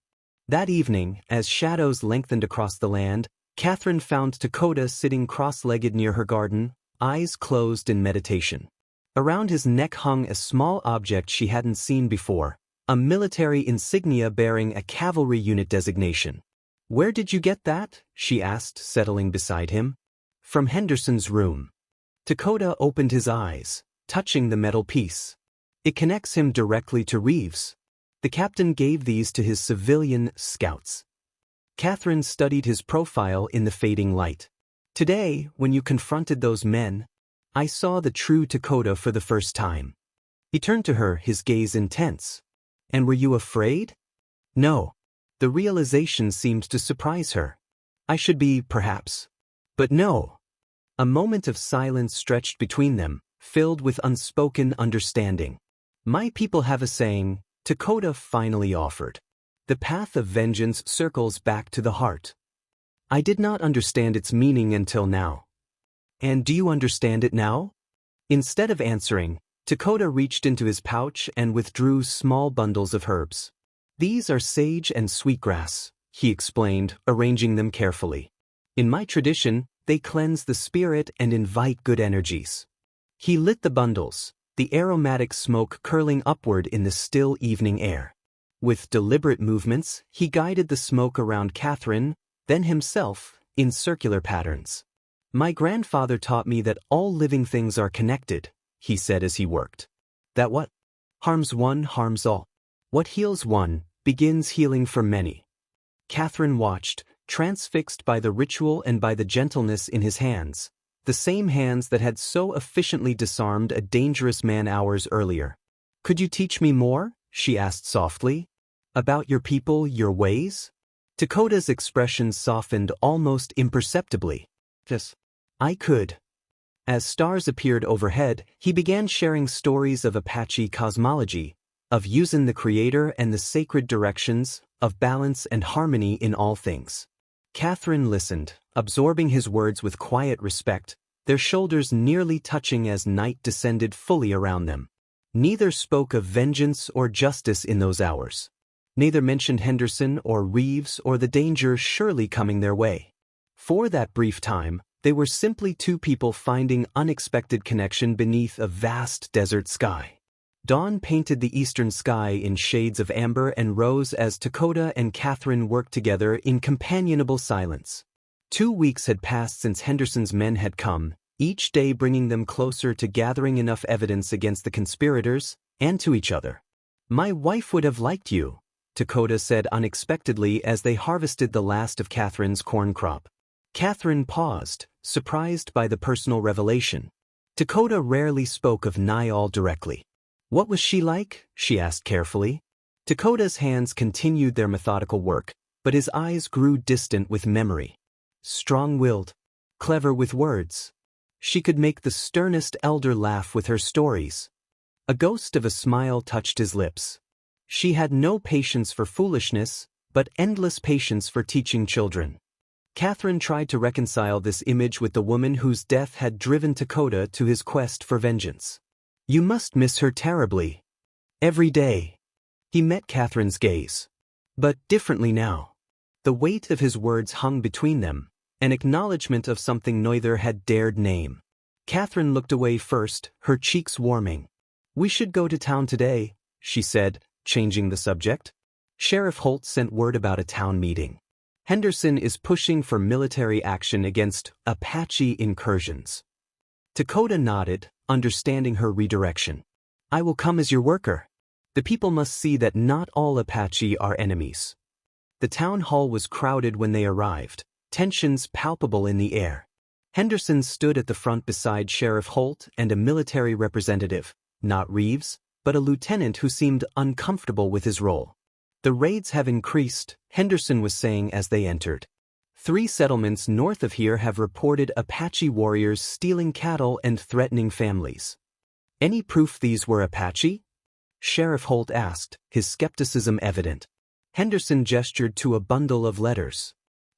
That evening, as shadows lengthened across the land, Catherine found Takota sitting cross-legged near her garden, eyes closed in meditation. Around his neck hung a small object she hadn't seen before, a military insignia bearing a cavalry unit designation. "Where did you get that?" she asked, settling beside him. "From Henderson's room." Takota opened his eyes, touching the metal piece. "It connects him directly to Reeves. The captain gave these to his civilian scouts." Catherine studied his profile in the fading light. "Today, when you confronted those men, I saw the true Takota for the first time." He turned to her, his gaze intense. "And were you afraid?" "No." The realization seemed to surprise her. "I should be, perhaps. But no." A moment of silence stretched between them, filled with unspoken understanding. "My people have a saying," Takota finally offered. "The path of vengeance circles back to the heart." I did not understand its meaning until now. "And do you understand it now?" Instead of answering, Takota reached into his pouch and withdrew small bundles of herbs. "These are sage and sweetgrass," he explained, arranging them carefully. "In my tradition, they cleanse the spirit and invite good energies." He lit the bundles, the aromatic smoke curling upward in the still evening air. With deliberate movements, he guided the smoke around Catherine, then himself, in circular patterns. "My grandfather taught me that all living things are connected," he said as he worked. "That what harms one harms all. What heals one begins healing for many." Catherine watched, transfixed by the ritual and by the gentleness in his hands, the same hands that had so efficiently disarmed a dangerous man hours earlier. "Could you teach me more?" she asked softly. "About your people, your ways?" Takota's expression softened almost imperceptibly. "Yes, I could." As stars appeared overhead, he began sharing stories of Apache cosmology, of using the Creator and the sacred directions, of balance and harmony in all things. Catherine listened, absorbing his words with quiet respect, their shoulders nearly touching as night descended fully around them. Neither spoke of vengeance or justice in those hours. Neither mentioned Henderson or Reeves or the danger surely coming their way. For that brief time, they were simply two people finding unexpected connection beneath a vast desert sky. Dawn painted the eastern sky in shades of amber and rose as Takota and Catherine worked together in companionable silence. 2 weeks had passed since Henderson's men had come, each day bringing them closer to gathering enough evidence against the conspirators, and to each other. "My wife would have liked you," Takota said unexpectedly as they harvested the last of Catherine's corn crop. Catherine paused, surprised by the personal revelation. Takota rarely spoke of Niall directly. "What was she like?" she asked carefully. Takota's hands continued their methodical work, but his eyes grew distant with memory. Strong-willed, clever with words. She could make the sternest elder laugh with her stories. A ghost of a smile touched his lips. She had no patience for foolishness, but endless patience for teaching children. Catherine tried to reconcile this image with the woman whose death had driven Takota to his quest for vengeance. "You must miss her terribly." "Every day." He met Catherine's gaze. But differently now. The weight of his words hung between them, an acknowledgement of something neither had dared name. Catherine looked away first, her cheeks warming. "We should go to town today," she said, changing the subject. "Sheriff Holt sent word about a town meeting. Henderson is pushing for military action against Apache incursions." Takota nodded, understanding her redirection. "I will come as your worker. The people must see that not all Apache are enemies." The town hall was crowded when they arrived, tensions palpable in the air. Henderson stood at the front beside Sheriff Holt and a military representative, not Reeves, but a lieutenant who seemed uncomfortable with his role. "The raids have increased," Henderson was saying as they entered. 3 settlements north of here have reported Apache warriors stealing cattle and threatening families. "Any proof these were Apache?" Sheriff Holt asked, his skepticism evident. Henderson gestured to a bundle of letters.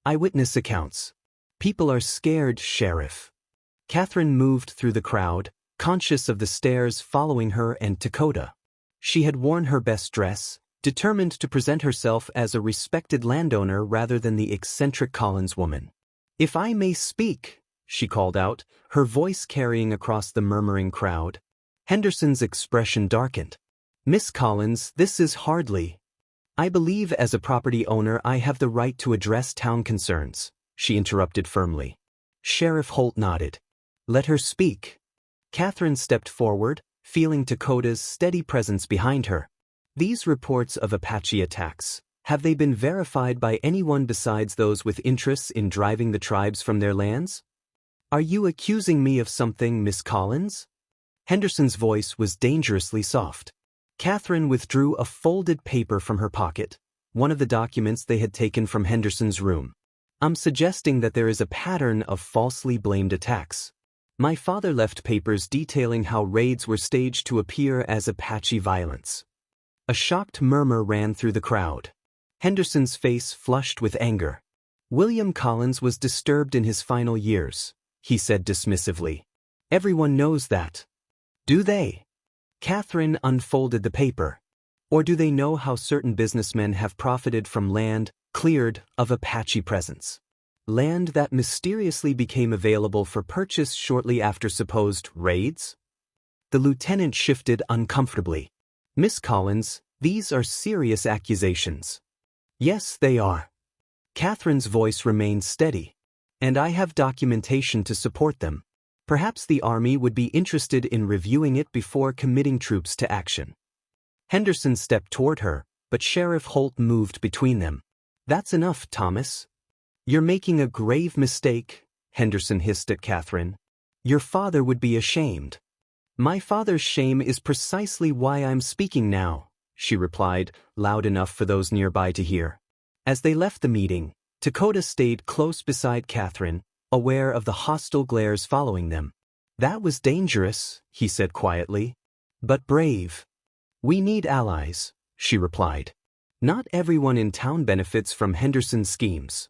"Eyewitness accounts. People are scared, Sheriff." Catherine moved through the crowd, conscious of the stares following her and Takota. She had worn her best dress, determined to present herself as a respected landowner rather than the eccentric Collins woman. "If I may speak," she called out, her voice carrying across the murmuring crowd. Henderson's expression darkened. "Miss Collins, this is hardly. I believe as a property owner I have the right to address town concerns," she interrupted firmly. Sheriff Holt nodded. "Let her speak." Catherine stepped forward, feeling Takota's steady presence behind her. "These reports of Apache attacks, have they been verified by anyone besides those with interests in driving the tribes from their lands? Are you accusing me of something, Miss Collins?" Henderson's voice was dangerously soft. Catherine withdrew a folded paper from her pocket, one of the documents they had taken from Henderson's room. "I'm suggesting that there is a pattern of falsely blamed attacks. My father left papers detailing how raids were staged to appear as Apache violence." A shocked murmur ran through the crowd. Henderson's face flushed with anger. "William Collins was disturbed in his final years," he said dismissively. "Everyone knows that." "Do they?" Catherine unfolded the paper. "Or do they know how certain businessmen have profited from land cleared of Apache presence? Land that mysteriously became available for purchase shortly after supposed raids?" The lieutenant shifted uncomfortably. "Miss Collins, these are serious accusations." "Yes, they are." Catherine's voice remained steady. "And I have documentation to support them. Perhaps the Army would be interested in reviewing it before committing troops to action." Henderson stepped toward her, but Sheriff Holt moved between them. "That's enough, Thomas." "You're making a grave mistake," Henderson hissed at Catherine. "Your father would be ashamed." "My father's shame is precisely why I'm speaking now," she replied, loud enough for those nearby to hear. As they left the meeting, Takota stayed close beside Catherine, aware of the hostile glares following them. "That was dangerous," he said quietly. "But brave." "We need allies," she replied. "Not everyone in town benefits from Henderson's schemes."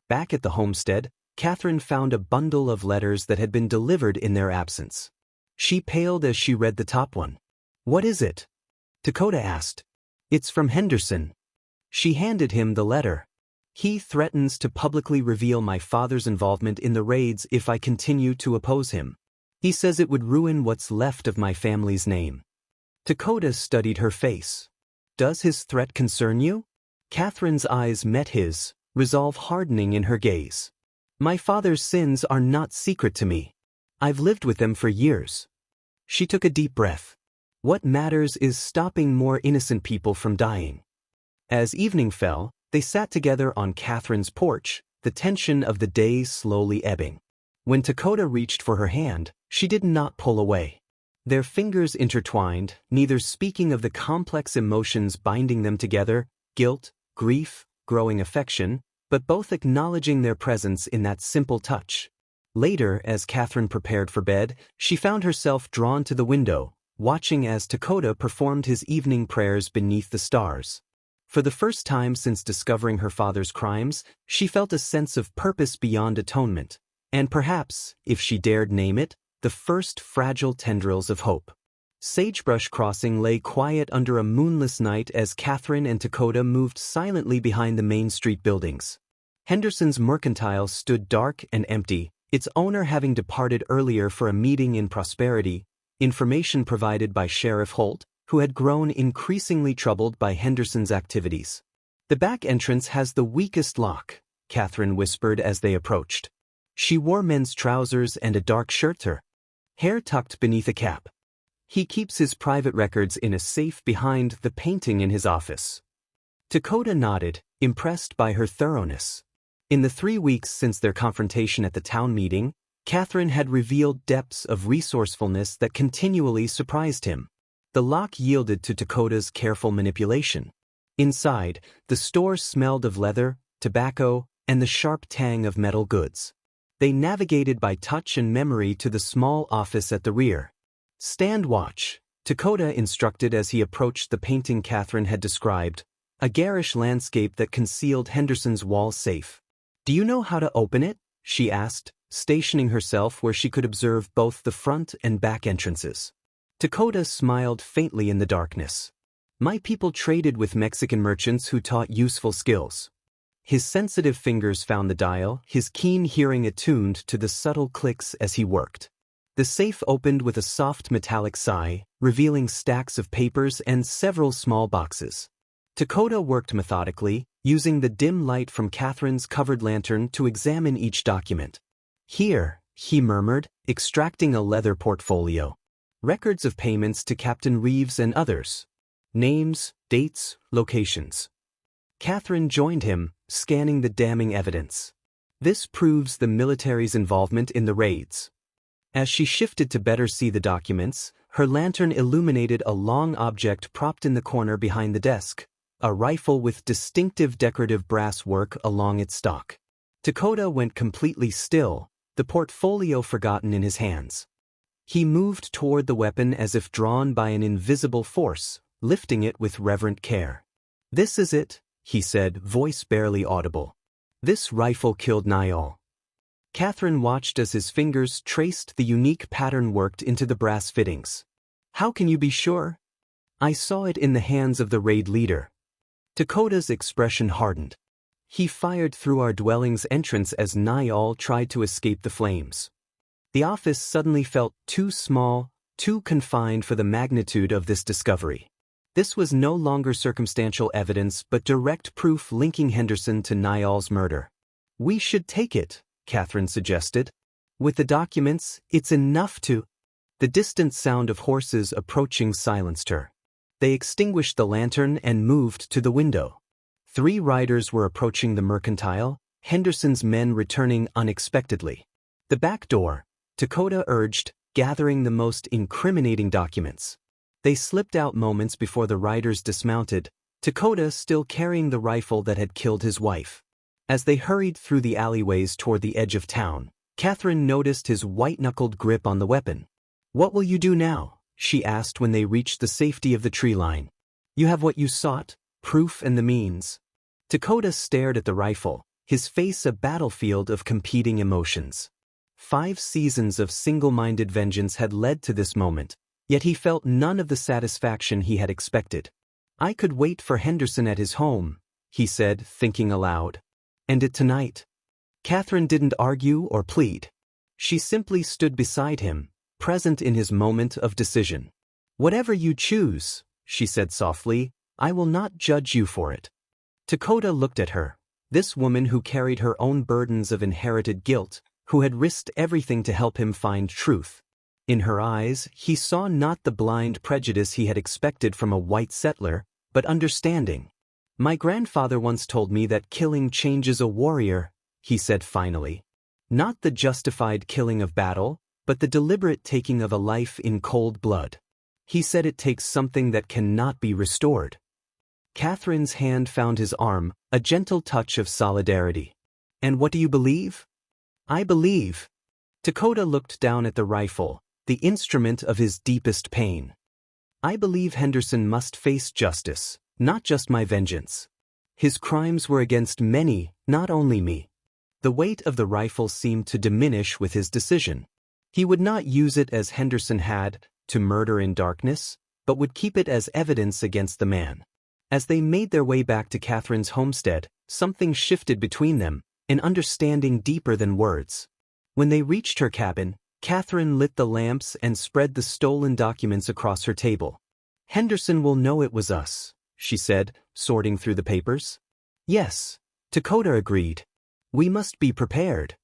Back at the homestead, Catherine found a bundle of letters that had been delivered in their absence. She paled as she read the top one. "What is it?" Takota asked. "It's from Henderson." She handed him the letter. "He threatens to publicly reveal my father's involvement in the raids if I continue to oppose him. He says it would ruin what's left of my family's name." Takota studied her face. "Does his threat concern you?" Catherine's eyes met his, resolve hardening in her gaze. "My father's sins are not secret to me. I've lived with them for years." She took a deep breath. What matters is stopping more innocent people from dying. As evening fell, they sat together on Catherine's porch, the tension of the day slowly ebbing. When Takota reached for her hand, she did not pull away. Their fingers intertwined, neither speaking of the complex emotions binding them together, guilt, grief, growing affection, but both acknowledging their presence in that simple touch. Later, as Catherine prepared for bed, she found herself drawn to the window, watching as Takota performed his evening prayers beneath the stars. For the first time since discovering her father's crimes, she felt a sense of purpose beyond atonement, and perhaps, if she dared name it, the first fragile tendrils of hope. Sagebrush Crossing lay quiet under a moonless night as Catherine and Takota moved silently behind the Main Street buildings. Henderson's mercantile stood dark and empty, its owner having departed earlier for a meeting in Prosperity, information provided by Sheriff Holt, who had grown increasingly troubled by Henderson's activities. "The back entrance has the weakest lock," Catherine whispered as they approached. She wore men's trousers and a dark shirt, her hair tucked beneath a cap. "He keeps his private records in a safe behind the painting in his office." Takota nodded, impressed by her thoroughness. In the 3 weeks since their confrontation at the town meeting, Catherine had revealed depths of resourcefulness that continually surprised him. The lock yielded to Takota's careful manipulation. Inside, the store smelled of leather, tobacco, and the sharp tang of metal goods. They navigated by touch and memory to the small office at the rear. "Stand watch," Takota instructed as he approached the painting Catherine had described, a garish landscape that concealed Henderson's wall safe. "Do you know how to open it?" she asked, stationing herself where she could observe both the front and back entrances. Takota smiled faintly in the darkness. "My people traded with Mexican merchants who taught useful skills." His sensitive fingers found the dial, his keen hearing attuned to the subtle clicks as he worked. The safe opened with a soft metallic sigh, revealing stacks of papers and several small boxes. Takota worked methodically, using the dim light from Catherine's covered lantern to examine each document. "Here," he murmured, extracting a leather portfolio. "Records of payments to Captain Reeves and others. Names, dates, locations." Catherine joined him, scanning the damning evidence. "This proves the military's involvement in the raids." As she shifted to better see the documents, her lantern illuminated a long object propped in the corner behind the desk, a rifle with distinctive decorative brass work along its stock. Takota went completely still, the portfolio forgotten in his hands. He moved toward the weapon as if drawn by an invisible force, lifting it with reverent care. "This is it," he said, voice barely audible. "This rifle killed Niall." Catherine watched as his fingers traced the unique pattern worked into the brass fittings. "How can you be sure?" "I saw it in the hands of the raid leader." Takota's expression hardened. "He fired through our dwelling's entrance as Niall tried to escape the flames." The office suddenly felt too small, too confined for the magnitude of this discovery. This was no longer circumstantial evidence but direct proof linking Henderson to Niall's murder. "We should take it," Catherine suggested. "With the documents, it's enough to—" The distant sound of horses approaching silenced her. They extinguished the lantern and moved to the window. 3 riders were approaching the mercantile, Henderson's men returning unexpectedly. "The back door," Takota urged, gathering the most incriminating documents. They slipped out moments before the riders dismounted, Takota still carrying the rifle that had killed his wife. As they hurried through the alleyways toward the edge of town, Catherine noticed his white-knuckled grip on the weapon. "What will you do now?" she asked when they reached the safety of the tree line. You have what you sought, proof and the means. Takota stared at the rifle, his face a battlefield of competing emotions. 5 seasons of single-minded vengeance had led to this moment, yet he felt none of the satisfaction he had expected. I could wait for Henderson at his home, he said, thinking aloud. End it tonight. Catherine didn't argue or plead. She simply stood beside him, present in his moment of decision. Whatever you choose, she said softly, I will not judge you for it. Takota looked at her, this woman who carried her own burdens of inherited guilt, who had risked everything to help him find truth. In her eyes, he saw not the blind prejudice he had expected from a white settler, but understanding. My grandfather once told me that killing changes a warrior, he said finally. Not the justified killing of battle, but the deliberate taking of a life in cold blood. He said it takes something that cannot be restored. Catherine's hand found his arm, a gentle touch of solidarity. And what do you believe? I believe. Takota looked down at the rifle, the instrument of his deepest pain. I believe Henderson must face justice, not just my vengeance. His crimes were against many, not only me. The weight of the rifle seemed to diminish with his decision. He would not use it as Henderson had, to murder in darkness, but would keep it as evidence against the man. As they made their way back to Catherine's homestead, something shifted between them, an understanding deeper than words. When they reached her cabin, Catherine lit the lamps and spread the stolen documents across her table. Henderson will know it was us, she said, sorting through the papers. Yes, Takota agreed. We must be prepared.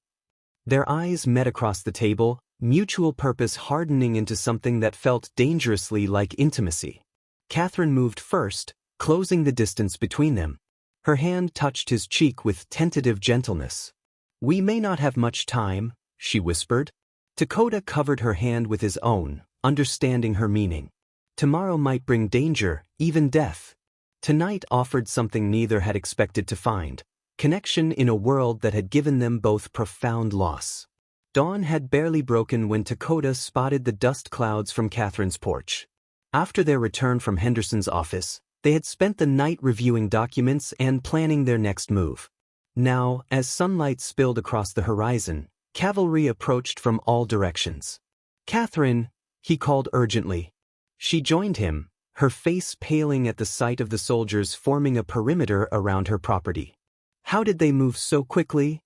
Their eyes met across the table, mutual purpose hardening into something that felt dangerously like intimacy. Catherine moved first, closing the distance between them. Her hand touched his cheek with tentative gentleness. We may not have much time, she whispered. Takota covered her hand with his own, understanding her meaning. Tomorrow might bring danger, even death. Tonight offered something neither had expected to find, connection in a world that had given them both profound loss. Dawn had barely broken when Takota spotted the dust clouds from Catherine's porch. After their return from Henderson's office, they had spent the night reviewing documents and planning their next move. Now, as sunlight spilled across the horizon, cavalry approached from all directions. Catherine, he called urgently. She joined him, her face paling at the sight of the soldiers forming a perimeter around her property. How did they move so quickly?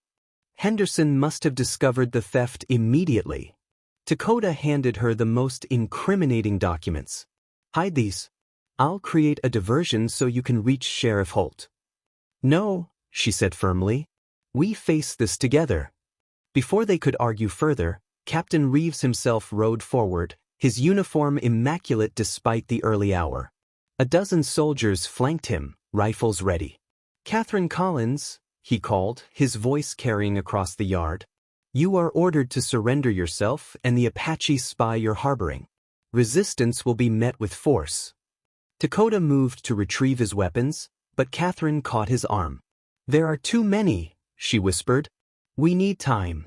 Henderson must have discovered the theft immediately. Takota handed her the most incriminating documents. Hide these. I'll create a diversion so you can reach Sheriff Holt. No, she said firmly. We face this together. Before they could argue further, Captain Reeves himself rode forward, his uniform immaculate despite the early hour. A dozen soldiers flanked him, rifles ready. Catherine Collins, he called, his voice carrying across the yard. You are ordered to surrender yourself and the Apache spy you're harboring. Resistance will be met with force. Takota moved to retrieve his weapons, but Catherine caught his arm. There are too many, she whispered. We need time.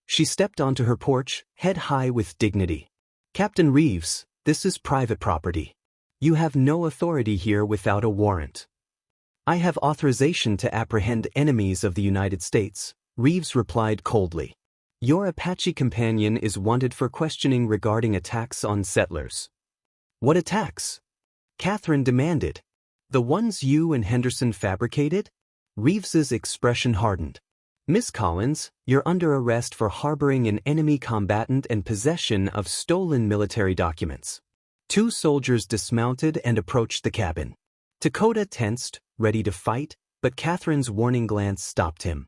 She stepped onto her porch, head high with dignity. Captain Reeves, this is private property. You have no authority here without a warrant. I have authorization to apprehend enemies of the United States, Reeves replied coldly. Your Apache companion is wanted for questioning regarding attacks on settlers. What attacks? Catherine demanded. The ones you and Henderson fabricated? Reeves's expression hardened. Miss Collins, you're under arrest for harboring an enemy combatant and possession of stolen military documents. 2 soldiers dismounted and approached the cabin. Takota tensed, ready to fight, but Catherine's warning glance stopped him.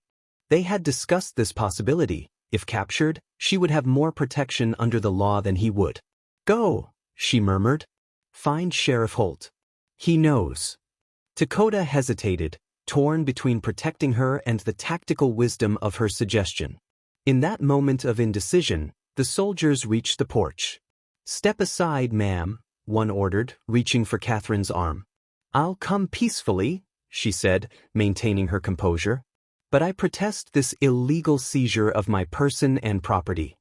They had discussed this possibility. If captured, she would have more protection under the law than he would. Go, she murmured. Find Sheriff Holt. He knows. Takota hesitated, torn between protecting her and the tactical wisdom of her suggestion. In that moment of indecision, the soldiers reached the porch. Step aside, ma'am, one ordered, reaching for Catherine's arm. I'll come peacefully, she said, maintaining her composure. But I protest this illegal seizure of my person and property.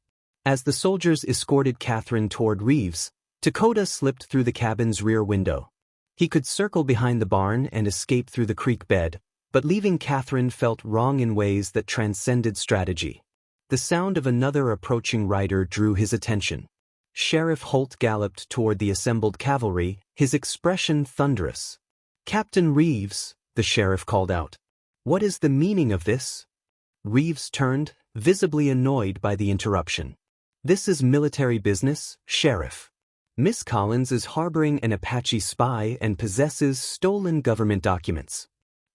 As the soldiers escorted Catherine toward Reeves, Takota slipped through the cabin's rear window. He could circle behind the barn and escape through the creek bed, but leaving Catherine felt wrong in ways that transcended strategy. The sound of another approaching rider drew his attention. Sheriff Holt galloped toward the assembled cavalry, his expression thunderous. "Captain Reeves," the sheriff called out. "What is the meaning of this?" Reeves turned, visibly annoyed by the interruption. "This is military business, Sheriff. Miss Collins is harboring an Apache spy and possesses stolen government documents."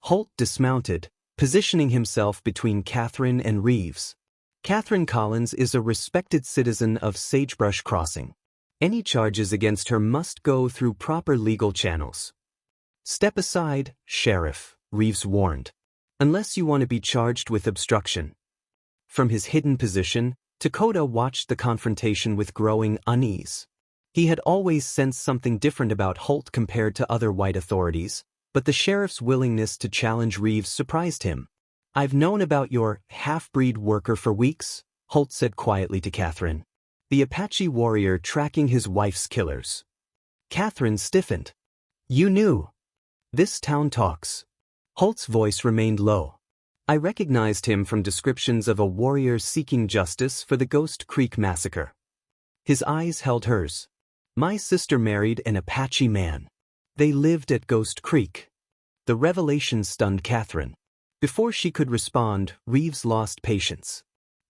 Holt dismounted, positioning himself between Catherine and Reeves. "Catherine Collins is a respected citizen of Sagebrush Crossing. Any charges against her must go through proper legal channels." "Step aside, Sheriff," Reeves warned. "Unless you want to be charged with obstruction." From his hidden position, Takota watched the confrontation with growing unease. He had always sensed something different about Holt compared to other white authorities, but the sheriff's willingness to challenge Reeves surprised him. "I've known about your half-breed worker for weeks," Holt said quietly to Catherine. "The Apache warrior tracking his wife's killers." Catherine stiffened. "You knew?" "This town talks." Holt's voice remained low. "I recognized him from descriptions of a warrior seeking justice for the Ghost Creek massacre." His eyes held hers. "My sister married an Apache man. They lived at Ghost Creek." The revelation stunned Catherine. Before she could respond, Reeves lost patience.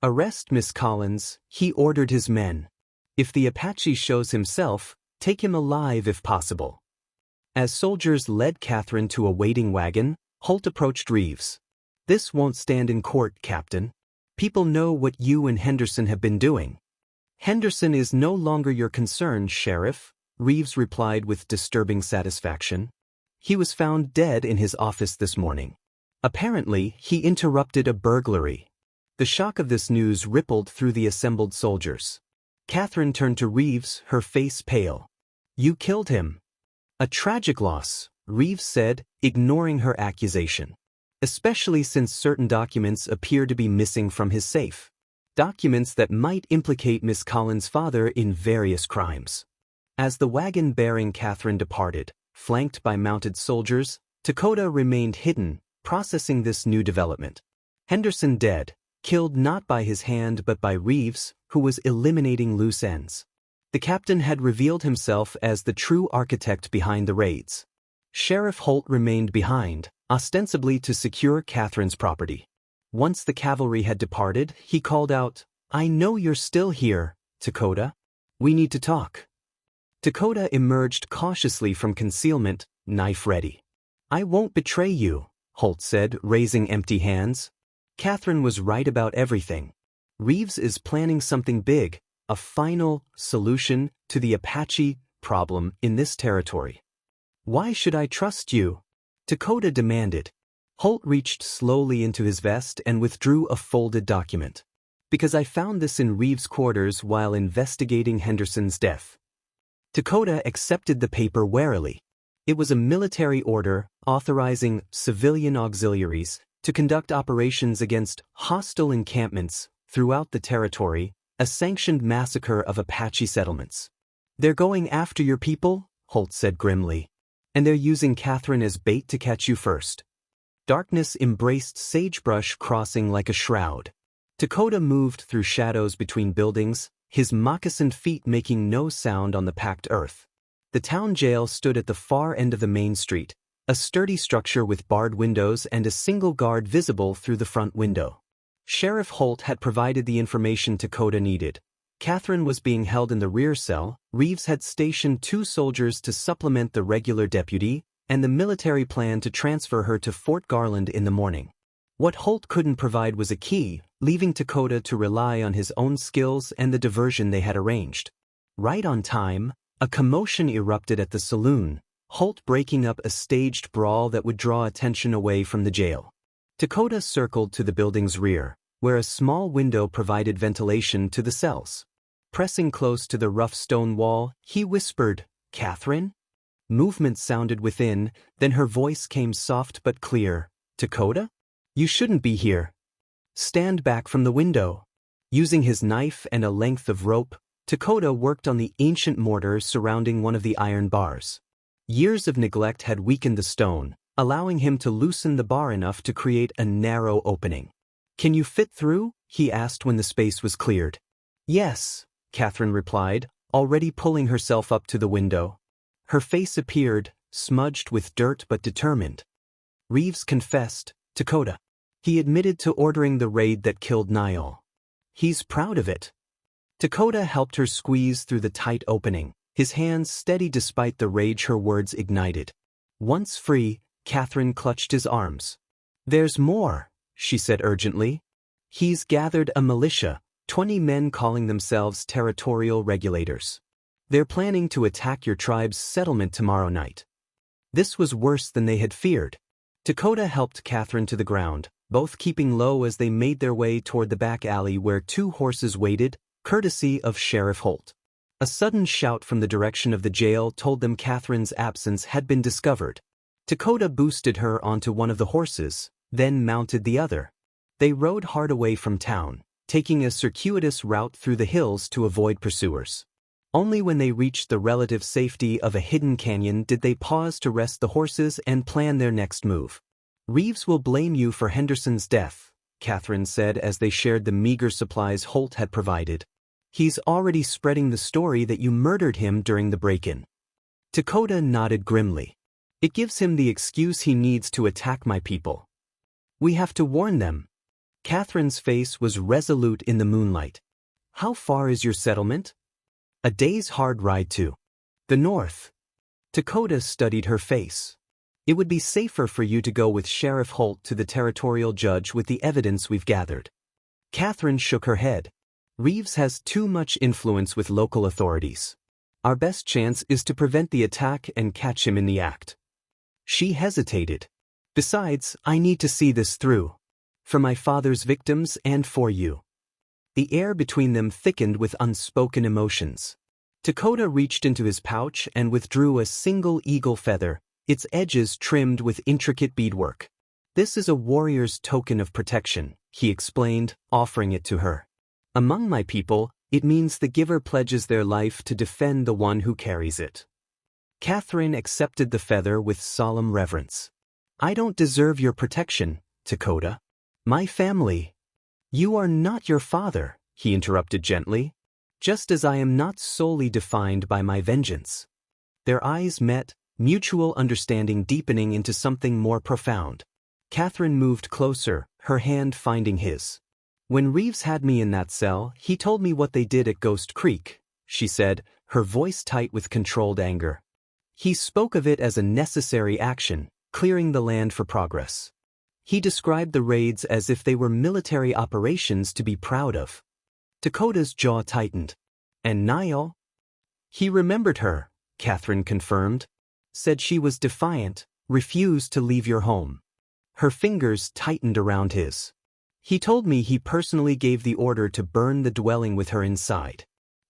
"Arrest Miss Collins," he ordered his men. "If the Apache shows himself, take him alive if possible." As soldiers led Catherine to a waiting wagon, Holt approached Reeves. "This won't stand in court, Captain. People know what you and Henderson have been doing." "Henderson is no longer your concern, Sheriff," Reeves replied with disturbing satisfaction. "He was found dead in his office this morning. Apparently, he interrupted a burglary." The shock of this news rippled through the assembled soldiers. Catherine turned to Reeves, her face pale. "You killed him." "A tragic loss," Reeves said, ignoring her accusation. "Especially since certain documents appear to be missing from his safe. Documents that might implicate Miss Collins' father in various crimes." As the wagon bearing Catherine departed, flanked by mounted soldiers, Takota remained hidden, processing this new development. Henderson dead, killed not by his hand but by Reeves, who was eliminating loose ends. The captain had revealed himself as the true architect behind the raids. Sheriff Holt remained behind, ostensibly to secure Catherine's property. Once the cavalry had departed, he called out, "I know you're still here, Takota. We need to talk." Takota emerged cautiously from concealment, knife ready. "I won't betray you," Holt said, raising empty hands. Catherine was right about everything. Reeves is planning something big, a final solution to the Apache problem in this territory. "Why should I trust you?" Takota demanded. Holt reached slowly into his vest and withdrew a folded document. "Because I found this in Reeves' quarters while investigating Henderson's death." Takota accepted the paper warily. It was a military order authorizing civilian auxiliaries to conduct operations against hostile encampments throughout the territory, a sanctioned massacre of Apache settlements. "They're going after your people," Holt said grimly. "And they're using Catherine as bait to catch you first." Darkness embraced Sagebrush Crossing like a shroud. Takota moved through shadows between buildings, his moccasined feet making no sound on the packed earth. The town jail stood at the far end of the main street, a sturdy structure with barred windows and a single guard visible through the front window. Sheriff Holt had provided the information Takota needed. Catherine was being held in the rear cell, Reeves had stationed 2 soldiers to supplement the regular deputy, and the military planned to transfer her to Fort Garland in the morning. What Holt couldn't provide was a key, leaving Takota to rely on his own skills and the diversion they had arranged. Right on time, a commotion erupted at the saloon, Holt breaking up a staged brawl that would draw attention away from the jail. Takota circled to the building's rear, where a small window provided ventilation to the cells. Pressing close to the rough stone wall, he whispered, "Catherine?" Movement sounded within, then her voice came soft but clear. "Takota? You shouldn't be here. Stand back from the window." Using his knife and a length of rope, Takota worked on the ancient mortar surrounding one of the iron bars. Years of neglect had weakened the stone, allowing him to loosen the bar enough to create a narrow opening. "Can you fit through?" he asked when the space was cleared. "Yes," Catherine replied, already pulling herself up to the window. Her face appeared, smudged with dirt but determined. Reeves confessed, Takota. He admitted to ordering the raid that killed Niall. He's proud of it. Takota helped her squeeze through the tight opening, his hands steady despite the rage her words ignited. Once free, Catherine clutched his arms. "There's more," she said urgently. "He's gathered a militia, 20 men calling themselves territorial regulators. They're planning to attack your tribe's settlement tomorrow night." This was worse than they had feared. Takota helped Catherine to the ground, both keeping low as they made their way toward the back alley where 2 horses waited, courtesy of Sheriff Holt. A sudden shout from the direction of the jail told them Catherine's absence had been discovered. Takota boosted her onto one of the horses, then mounted the other. They rode hard away from town, taking a circuitous route through the hills to avoid pursuers. Only when they reached the relative safety of a hidden canyon did they pause to rest the horses and plan their next move. "Reeves will blame you for Henderson's death," Catherine said as they shared the meager supplies Holt had provided. "He's already spreading the story that you murdered him during the break-in." Takota nodded grimly. "It gives him the excuse he needs to attack my people. We have to warn them." Catherine's face was resolute in the moonlight. "How far is your settlement?" "A day's hard ride to the north." Takota studied her face. "It would be safer for you to go with Sheriff Holt to the territorial judge with the evidence we've gathered." Catherine shook her head. "Reeves has too much influence with local authorities. Our best chance is to prevent the attack and catch him in the act." She hesitated. "Besides, I need to see this through. For my father's victims and for you." The air between them thickened with unspoken emotions. Takota reached into his pouch and withdrew a single eagle feather, its edges trimmed with intricate beadwork. "This is a warrior's token of protection," he explained, offering it to her. "Among my people, it means the giver pledges their life to defend the one who carries it." Catherine accepted the feather with solemn reverence. "I don't deserve your protection, Takota. My family—" "You are not your father," he interrupted gently. "Just as I am not solely defined by my vengeance." Their eyes met, mutual understanding deepening into something more profound. Catherine moved closer, her hand finding his. "When Reeves had me in that cell, he told me what they did at Ghost Creek," she said, her voice tight with controlled anger. "He spoke of it as a necessary action, clearing the land for progress. He described the raids as if they were military operations to be proud of." Takota's jaw tightened. "And Niall?" "He remembered her," Catherine confirmed. "Said she was defiant, refused to leave your home." Her fingers tightened around his. "He told me he personally gave the order to burn the dwelling with her inside.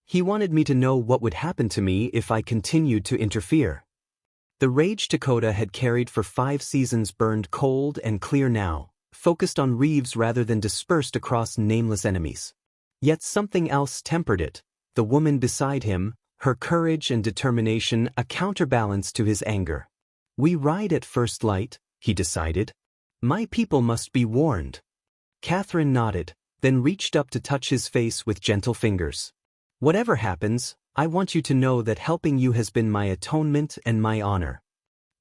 He wanted me to know what would happen to me if I continued to interfere." The rage Takota had carried for 5 seasons burned cold and clear now, focused on Reeves rather than dispersed across nameless enemies. Yet something else tempered it, the woman beside him, her courage and determination a counterbalance to his anger. "We ride at first light," he decided. "My people must be warned." Catherine nodded, then reached up to touch his face with gentle fingers. "Whatever happens, I want you to know that helping you has been my atonement and my honor."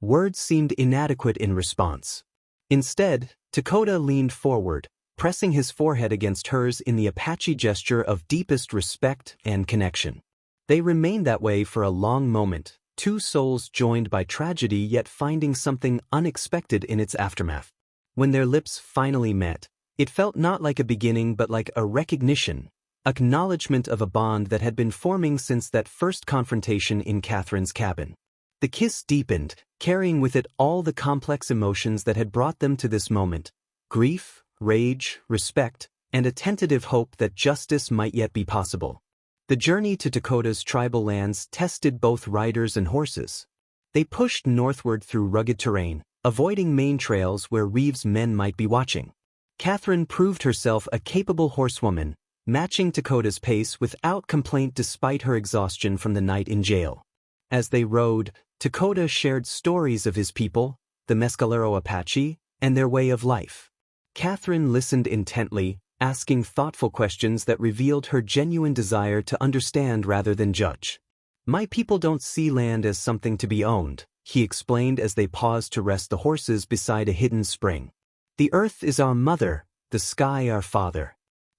Words seemed inadequate in response. Instead, Takota leaned forward, pressing his forehead against hers in the Apache gesture of deepest respect and connection. They remained that way for a long moment, 2 souls joined by tragedy yet finding something unexpected in its aftermath. When their lips finally met, it felt not like a beginning but like a recognition, acknowledgement of a bond that had been forming since that first confrontation in Catherine's cabin. The kiss deepened, carrying with it all the complex emotions that had brought them to this moment: grief, rage, respect, and a tentative hope that justice might yet be possible. The journey to Takota's tribal lands tested both riders and horses. They pushed northward through rugged terrain, avoiding main trails where Reeves' men might be watching. Catherine proved herself a capable horsewoman, matching Takota's pace without complaint despite her exhaustion from the night in jail. As they rode, Takota shared stories of his people, the Mescalero Apache, and their way of life. Catherine listened intently, asking thoughtful questions that revealed her genuine desire to understand rather than judge. "My people don't see land as something to be owned," he explained as they paused to rest the horses beside a hidden spring. "The earth is our mother, the sky our father.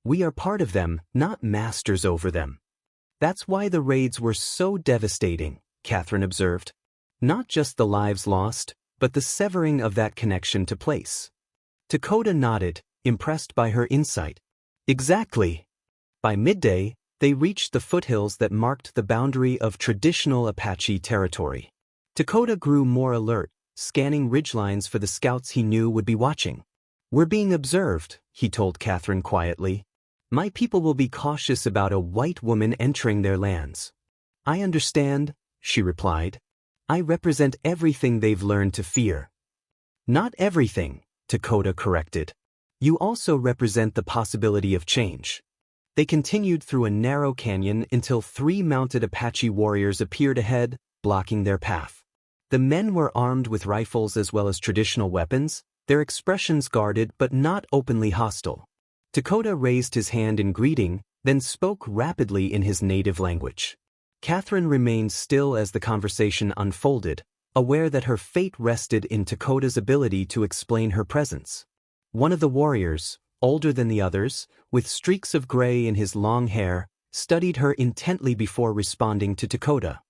We are part of them, not masters over them." "That's why the raids were so devastating," Catherine observed. "Not just the lives lost, but the severing of that connection to place." Takota nodded, impressed by her insight. "Exactly." By midday, they reached the foothills that marked the boundary of traditional Apache territory. Takota grew more alert, scanning ridgelines for the scouts he knew would be watching. "We're being observed," he told Catherine quietly. "My people will be cautious about a white woman entering their lands." "I understand," she replied. "I represent everything they've learned to fear." "Not everything," Takota corrected. "You also represent the possibility of change." They continued through a narrow canyon until 3 mounted Apache warriors appeared ahead, blocking their path. The men were armed with rifles as well as traditional weapons, their expressions guarded but not openly hostile. Takota raised his hand in greeting, then spoke rapidly in his native language. Catherine remained still as the conversation unfolded, aware that her fate rested in Takota's ability to explain her presence. One of the warriors, older than the others, with streaks of gray in his long hair, studied her intently before responding to Takota.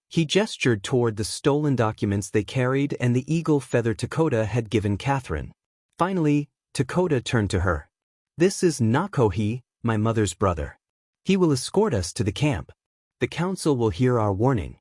He gestured toward the stolen documents they carried and the eagle feather Takota had given Catherine. Finally, Takota turned to her. "This is Nakohi, my mother's brother. He will escort us to the camp. The council will hear our warning."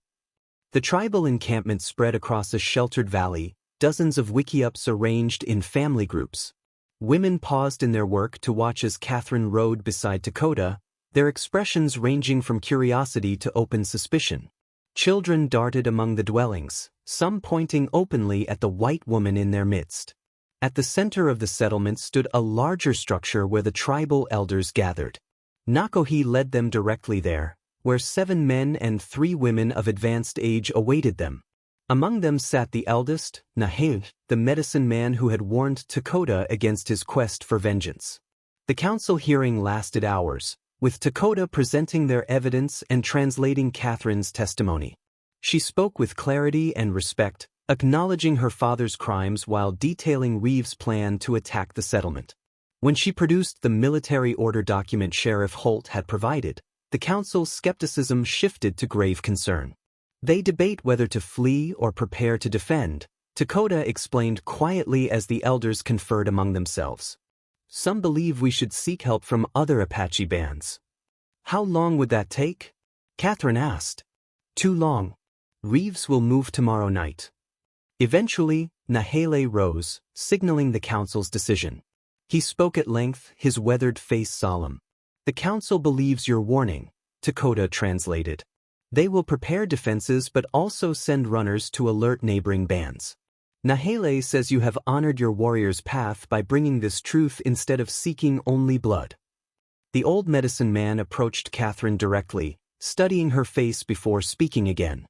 The tribal encampment spread across a sheltered valley, dozens of wickiups arranged in family groups. Women paused in their work to watch as Catherine rode beside Takota, their expressions ranging from curiosity to open suspicion. Children darted among the dwellings, some pointing openly at the white woman in their midst. At the center of the settlement stood a larger structure where the tribal elders gathered. Nakohi led them directly there, where 7 men and 3 women of advanced age awaited them. Among them sat the eldest, Nahel, the medicine man who had warned Takota against his quest for vengeance. The council hearing lasted hours, with Takota presenting their evidence and translating Catherine's testimony. She spoke with clarity and respect, acknowledging her father's crimes while detailing Reeves' plan to attack the settlement. When she produced the military order document Sheriff Holt had provided, the council's skepticism shifted to grave concern. "They debate whether to flee or prepare to defend," Takota explained quietly as the elders conferred among themselves. "Some believe we should seek help from other Apache bands." "How long would that take?" Catherine asked. "Too long. Reeves will move tomorrow night." Eventually, Nahele rose, signaling the council's decision. He spoke at length, his weathered face solemn. "The council believes your warning," Takota translated. "They will prepare defenses but also send runners to alert neighboring bands. Nahele says you have honored your warrior's path by bringing this truth instead of seeking only blood." The old medicine man approached Catherine directly, studying her face before speaking again.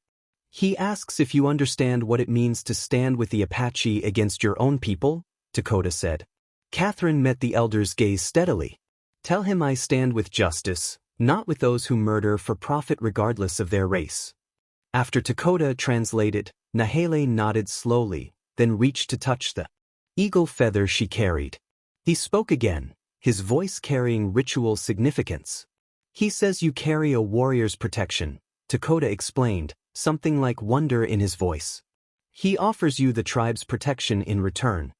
"He asks if you understand what it means to stand with the Apache against your own people," Takota said. Catherine met the elder's gaze steadily. "Tell him I stand with justice, not with those who murder for profit regardless of their race." After Takota translated, Nahele nodded slowly, then reached to touch the eagle feather she carried. He spoke again, his voice carrying ritual significance. "He says you carry a warrior's protection," Takota explained, something like wonder in his voice. "He offers you the tribe's protection in return."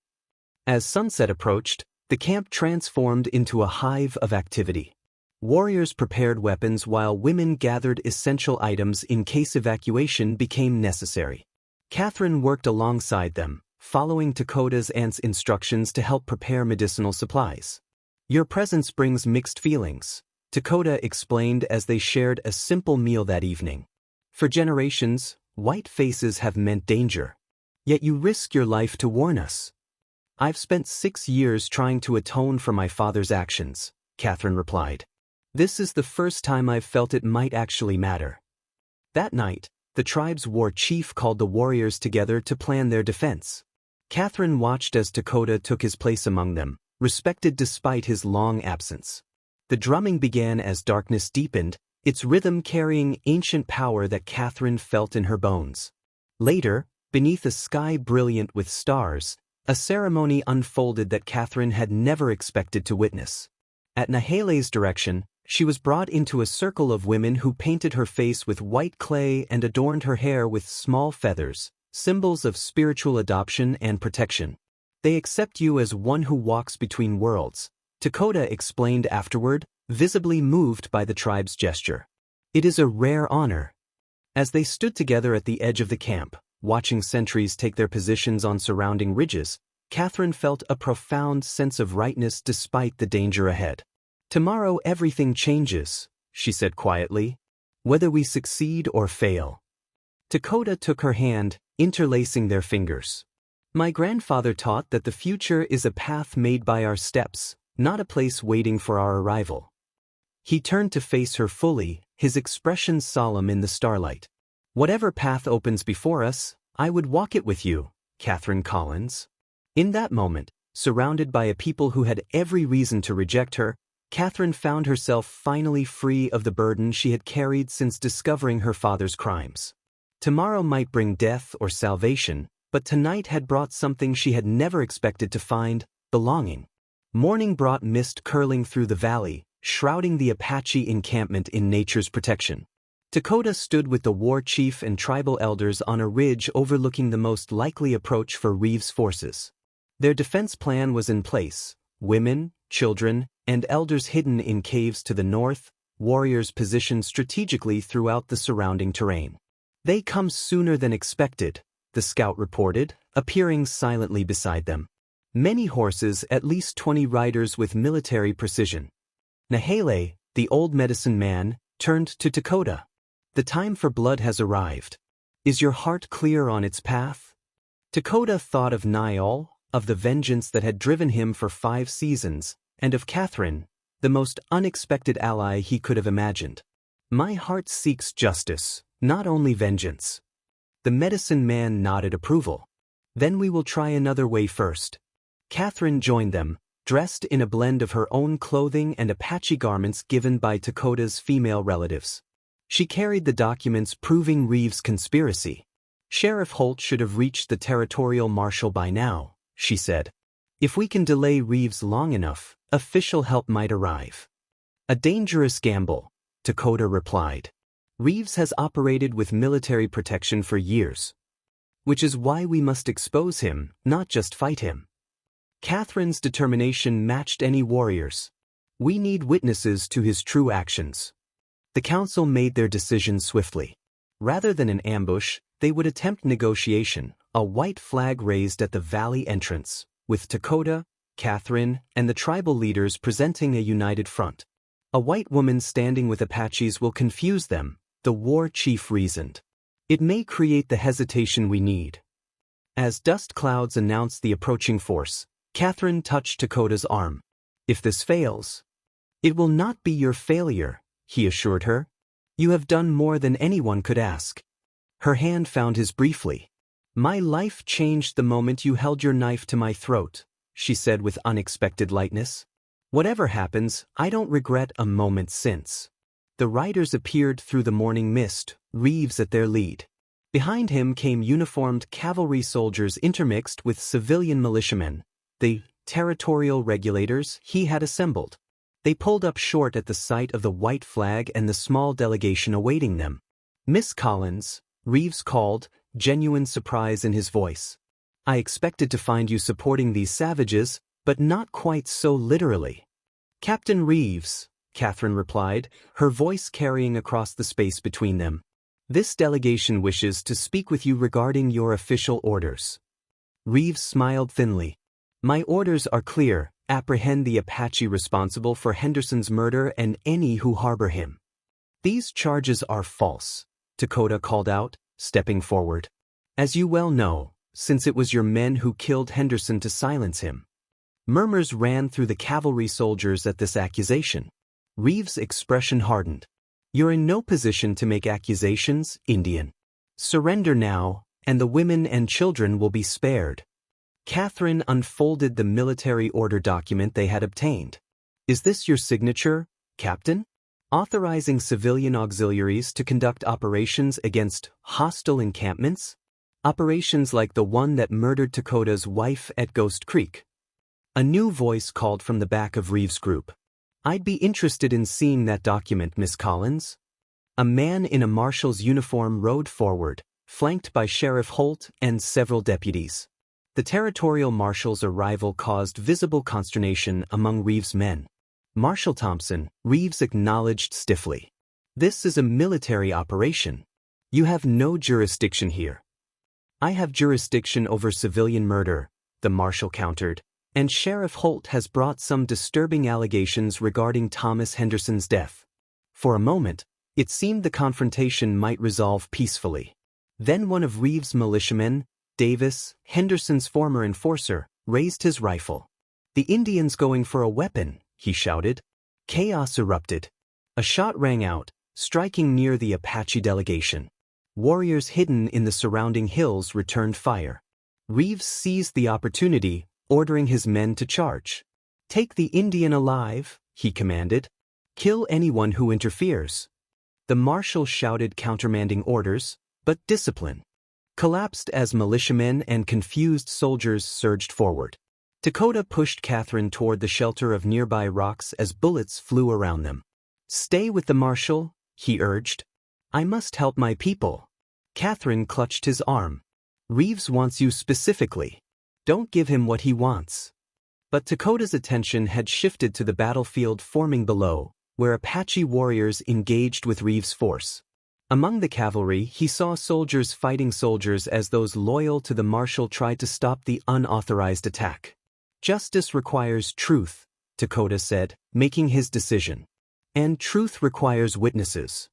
As sunset approached, the camp transformed into a hive of activity. Warriors prepared weapons while women gathered essential items in case evacuation became necessary. Catherine worked alongside them, following Takota's aunt's instructions to help prepare medicinal supplies. "Your presence brings mixed feelings," Takota explained as they shared a simple meal that evening. "For generations, white faces have meant danger. Yet you risk your life to warn us." "I've spent 6 years trying to atone for my father's actions," Catherine replied. This is the first time I've felt it might actually matter. That night, the tribe's war chief called the warriors together to plan their defense. Catherine watched as Takota took his place among them, respected despite his long absence. The drumming began as darkness deepened, its rhythm carrying ancient power that Catherine felt in her bones. Later, beneath a sky brilliant with stars, a ceremony unfolded that Catherine had never expected to witness. At Nahele's direction, she was brought into a circle of women who painted her face with white clay and adorned her hair with small feathers, symbols of spiritual adoption and protection. They accept you as one who walks between worlds, Takota explained afterward, visibly moved by the tribe's gesture. It is a rare honor. As they stood together at the edge of the camp, watching sentries take their positions on surrounding ridges, Catherine felt a profound sense of rightness despite the danger ahead. Tomorrow everything changes, she said quietly, whether we succeed or fail. Takota took her hand, interlacing their fingers. My grandfather taught that the future is a path made by our steps, not a place waiting for our arrival. He turned to face her fully, his expression solemn in the starlight. Whatever path opens before us, I would walk it with you, Catherine Collins. In that moment, surrounded by a people who had every reason to reject her, Catherine found herself finally free of the burden she had carried since discovering her father's crimes. Tomorrow might bring death or salvation, but tonight had brought something she had never expected to find: belonging. Morning brought mist curling through the valley, shrouding the Apache encampment in nature's protection. Takota stood with the war chief and tribal elders on a ridge overlooking the most likely approach for Reeves' forces. Their defense plan was in place: women, children, and elders hidden in caves to the north, warriors positioned strategically throughout the surrounding terrain. They come sooner than expected, the scout reported, appearing silently beside them. Many horses, at least 20 riders with military precision. Nahele, the old medicine man, turned to Takota. The time for blood has arrived. Is your heart clear on its path? Takota thought of Niall, of the vengeance that had driven him for 5 seasons, and of Catherine, the most unexpected ally he could have imagined. My heart seeks justice, not only vengeance. The medicine man nodded approval. Then we will try another way first. Catherine joined them, dressed in a blend of her own clothing and Apache garments given by Takota's female relatives. She carried the documents proving Reeves' conspiracy. Sheriff Holt should have reached the territorial marshal by now, she said. If we can delay Reeves long enough, official help might arrive. A dangerous gamble, Takota replied. Reeves has operated with military protection for years. Which is why we must expose him, not just fight him. Catherine's determination matched any warrior's. We need witnesses to his true actions. The council made their decision swiftly. Rather than an ambush, they would attempt negotiation, a white flag raised at the valley entrance, with Takota, Catherine, and the tribal leaders presenting a united front. A white woman standing with Apaches will confuse them, the war chief reasoned. It may create the hesitation we need. As dust clouds announced the approaching force, Catherine touched Takota's arm. If this fails, it will not be your failure, he assured her. You have done more than anyone could ask. Her hand found his briefly. My life changed the moment you held your knife to my throat, she said with unexpected lightness. Whatever happens, I don't regret a moment since. The riders appeared through the morning mist, Reeves at their lead. Behind him came uniformed cavalry soldiers intermixed with civilian militiamen, the territorial regulators he had assembled. They pulled up short at the sight of the white flag and the small delegation awaiting them. Miss Collins, Reeves called, genuine surprise in his voice. I expected to find you supporting these savages, but not quite so literally. Captain Reeves, Catherine replied, her voice carrying across the space between them. This delegation wishes to speak with you regarding your official orders. Reeves smiled thinly. My orders are clear: apprehend the Apache responsible for Henderson's murder and any who harbor him. These charges are false, Takota called out, stepping forward. As you well know, since it was your men who killed Henderson to silence him. Murmurs ran through the cavalry soldiers at this accusation. Reeves' expression hardened. You're in no position to make accusations, Indian. Surrender now, and the women and children will be spared. Catherine unfolded the military order document they had obtained. Is this your signature, Captain? Authorizing civilian auxiliaries to conduct operations against hostile encampments? Operations like the one that murdered Takota's wife at Ghost Creek. A new voice called from the back of Reeves' group. I'd be interested in seeing that document, Miss Collins. A man in a marshal's uniform rode forward, flanked by Sheriff Holt and several deputies. The territorial marshal's arrival caused visible consternation among Reeves' men. Marshal Thompson, Reeves acknowledged stiffly. This is a military operation. You have no jurisdiction here. I have jurisdiction over civilian murder, the marshal countered, and Sheriff Holt has brought some disturbing allegations regarding Thomas Henderson's death. For a moment, it seemed the confrontation might resolve peacefully. Then one of Reeves' militiamen, Davis, Henderson's former enforcer, raised his rifle. The Indian's going for a weapon, he shouted. Chaos erupted. A shot rang out, striking near the Apache delegation. Warriors hidden in the surrounding hills returned fire. Reeves seized the opportunity, ordering his men to charge. Take the Indian alive, he commanded. Kill anyone who interferes. The marshal shouted countermanding orders, but discipline collapsed as militiamen and confused soldiers surged forward. Takota pushed Catherine toward the shelter of nearby rocks as bullets flew around them. Stay with the marshal, he urged. I must help my people. Catherine clutched his arm. Reeves wants you specifically. Don't give him what he wants. But Takota's attention had shifted to the battlefield forming below, where Apache warriors engaged with Reeves' force. Among the cavalry, he saw soldiers fighting soldiers as those loyal to the marshal tried to stop the unauthorized attack. Justice requires truth, Takota said, making his decision. And truth requires witnesses.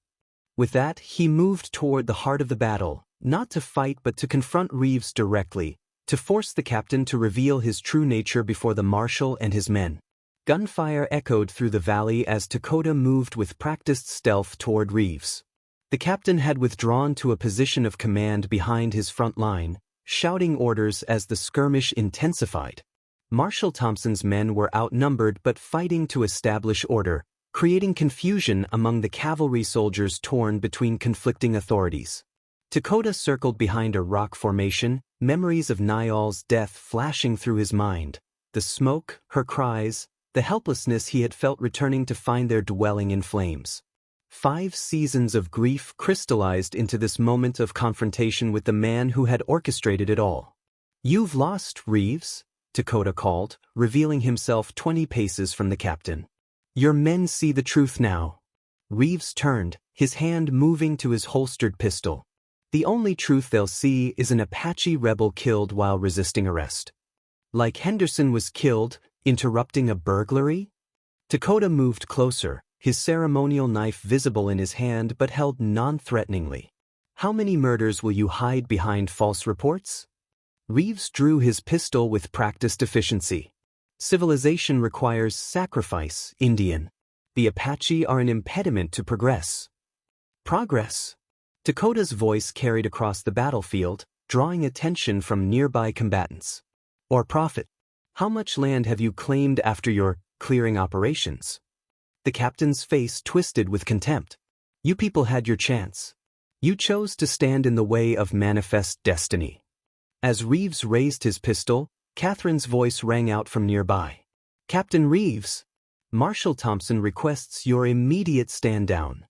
With that, he moved toward the heart of the battle, not to fight but to confront Reeves directly, to force the captain to reveal his true nature before the marshal and his men. Gunfire echoed through the valley as Takota moved with practiced stealth toward Reeves. The captain had withdrawn to a position of command behind his front line, shouting orders as the skirmish intensified. Marshal Thompson's men were outnumbered but fighting to establish order, creating confusion among the cavalry soldiers torn between conflicting authorities. Takota circled behind a rock formation, memories of Niall's death flashing through his mind. The smoke, her cries, the helplessness he had felt returning to find their dwelling in flames. 5 seasons of grief crystallized into this moment of confrontation with the man who had orchestrated it all. You've lost, Reeves, Takota called, revealing himself 20 paces from the captain. Your men see the truth now. Reeves turned, his hand moving to his holstered pistol. The only truth they'll see is an Apache rebel killed while resisting arrest. Like Henderson was killed, interrupting a burglary? Takota moved closer, his ceremonial knife visible in his hand but held non-threateningly. How many murders will you hide behind false reports? Reeves drew his pistol with practiced efficiency. Civilization requires sacrifice, Indian. The Apache are an impediment to progress. Progress? Takota's voice carried across the battlefield, drawing attention from nearby combatants. Or profit? How much land have you claimed after your clearing operations? The captain's face twisted with contempt. You people had your chance. You chose to stand in the way of manifest destiny. As Reeves raised his pistol, Catherine's voice rang out from nearby. Captain Reeves, Marshal Thompson requests your immediate stand down.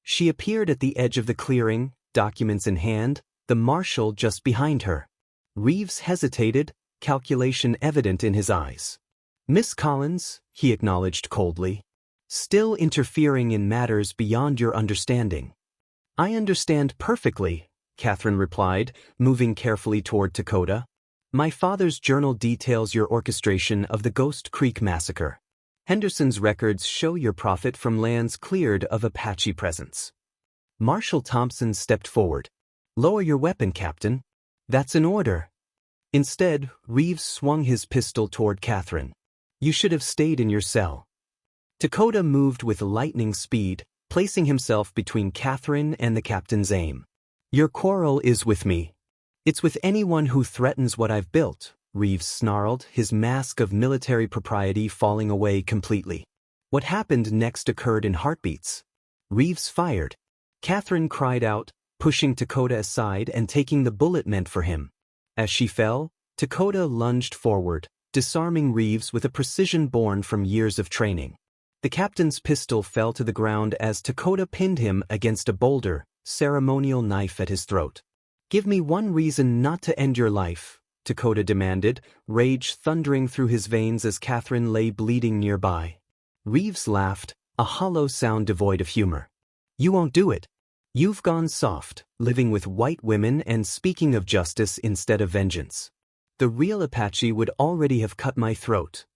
She appeared at the edge of the clearing, documents in hand, the marshal just behind her. Reeves hesitated, calculation evident in his eyes. Miss Collins, he acknowledged coldly. Still interfering in matters beyond your understanding. I understand perfectly, Catherine replied, moving carefully toward Takota. My father's journal details your orchestration of the Ghost Creek massacre. Henderson's records show your profit from lands cleared of Apache presence. Marshal Thompson stepped forward. Lower your weapon, Captain. That's an order. Instead, Reeves swung his pistol toward Catherine. You should have stayed in your cell. Takota moved with lightning speed, placing himself between Catherine and the captain's aim. Your quarrel is with me. It's with anyone who threatens what I've built, Reeves snarled, his mask of military propriety falling away completely. What happened next occurred in heartbeats. Reeves fired. Catherine cried out, pushing Takota aside and taking the bullet meant for him. As she fell, Takota lunged forward, disarming Reeves with a precision born from years of training. The captain's pistol fell to the ground as Takota pinned him against a boulder, ceremonial knife at his throat. Give me one reason not to end your life, Takota demanded, rage thundering through his veins as Catherine lay bleeding nearby. Reeves laughed, a hollow sound devoid of humor. You won't do it. You've gone soft, living with white women and speaking of justice instead of vengeance. The real Apache would already have cut my throat.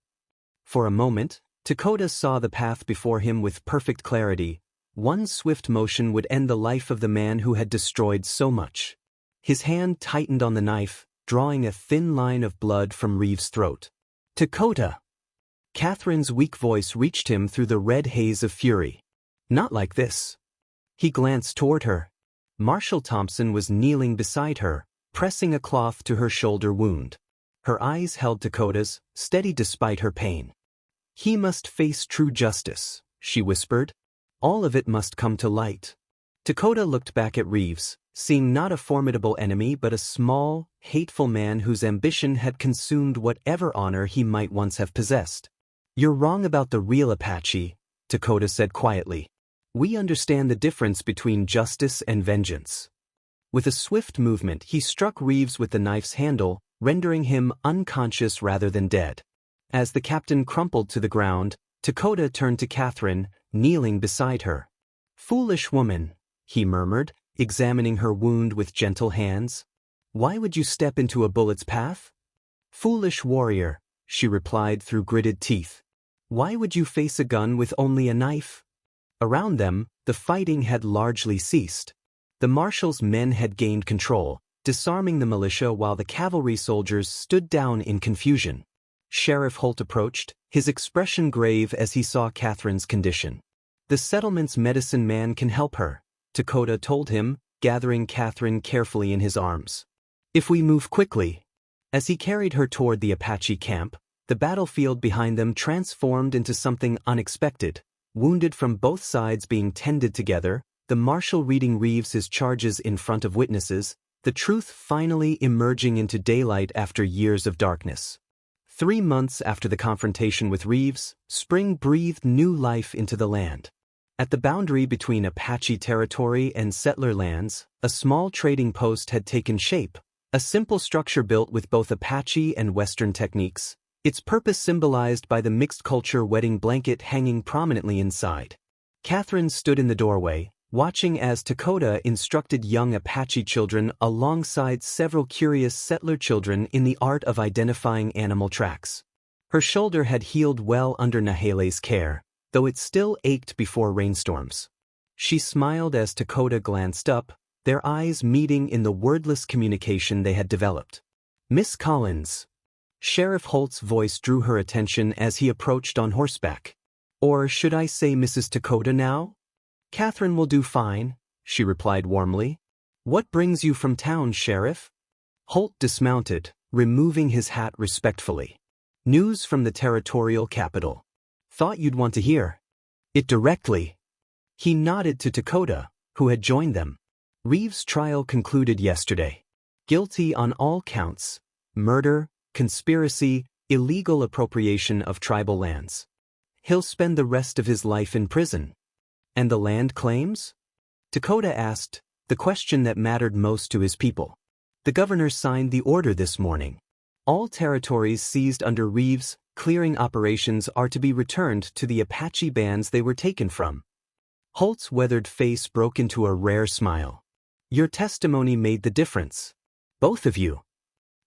For a moment, Takota saw the path before him with perfect clarity. One swift motion would end the life of the man who had destroyed so much. His hand tightened on the knife, drawing a thin line of blood from Reeves' throat. Takota! Catherine's weak voice reached him through the red haze of fury. Not like this. He glanced toward her. Marshal Thompson was kneeling beside her, pressing a cloth to her shoulder wound. Her eyes held Takota's, steady despite her pain. He must face true justice, she whispered. All of it must come to light. Takota looked back at Reeves, seeing not a formidable enemy but a small, hateful man whose ambition had consumed whatever honor he might once have possessed. You're wrong about the real Apache, Takota said quietly. We understand the difference between justice and vengeance. With a swift movement, he struck Reeves with the knife's handle, rendering him unconscious rather than dead. As the captain crumpled to the ground, Takota turned to Catherine, kneeling beside her. Foolish woman, he murmured, examining her wound with gentle hands. Why would you step into a bullet's path? Foolish warrior, she replied through gritted teeth. Why would you face a gun with only a knife? Around them, the fighting had largely ceased. The marshal's men had gained control, disarming the militia while the cavalry soldiers stood down in confusion. Sheriff Holt approached, his expression grave as he saw Catherine's condition. The settlement's medicine man can help her, Takota told him, gathering Catherine carefully in his arms. If we move quickly. As he carried her toward the Apache camp, the battlefield behind them transformed into something unexpected. Wounded from both sides being tended together, the marshal reading Reeves' charges in front of witnesses, the truth finally emerging into daylight after years of darkness. 3 months after the confrontation with Reeves, spring breathed new life into the land. At the boundary between Apache territory and settler lands, a small trading post had taken shape, a simple structure built with both Apache and Western techniques, its purpose symbolized by the mixed-culture wedding blanket hanging prominently inside. Catherine stood in the doorway, watching as Takota instructed young Apache children alongside several curious settler children in the art of identifying animal tracks. Her shoulder had healed well under Nahele's care, though it still ached before rainstorms. She smiled as Takota glanced up, their eyes meeting in the wordless communication they had developed. Miss Collins. Sheriff Holt's voice drew her attention as he approached on horseback. Or should I say Mrs. Takota now? Catherine will do fine, she replied warmly. What brings you from town, Sheriff? Holt dismounted, removing his hat respectfully. News from the territorial capital. Thought you'd want to hear it directly. He nodded to Takota, who had joined them. Reeves' trial concluded yesterday. Guilty on all counts: murder, conspiracy, illegal appropriation of tribal lands. He'll spend the rest of his life in prison. And the land claims? Takota asked, the question that mattered most to his people. The governor signed the order this morning. All territories seized under Reeves' clearing operations are to be returned to the Apache bands they were taken from. Holt's weathered face broke into a rare smile. Your testimony made the difference. Both of you.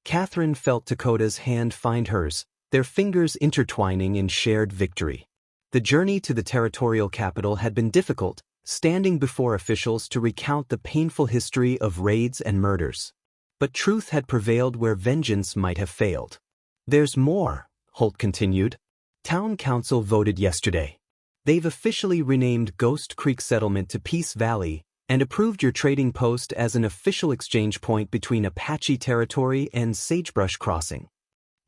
Catherine felt Takota's hand find hers, their fingers intertwining in shared victory. The journey to the territorial capital had been difficult, standing before officials to recount the painful history of raids and murders. But truth had prevailed where vengeance might have failed. There's more, Holt continued. Town council voted yesterday. They've officially renamed Ghost Creek Settlement to Peace Valley and approved your trading post as an official exchange point between Apache territory and Sagebrush Crossing.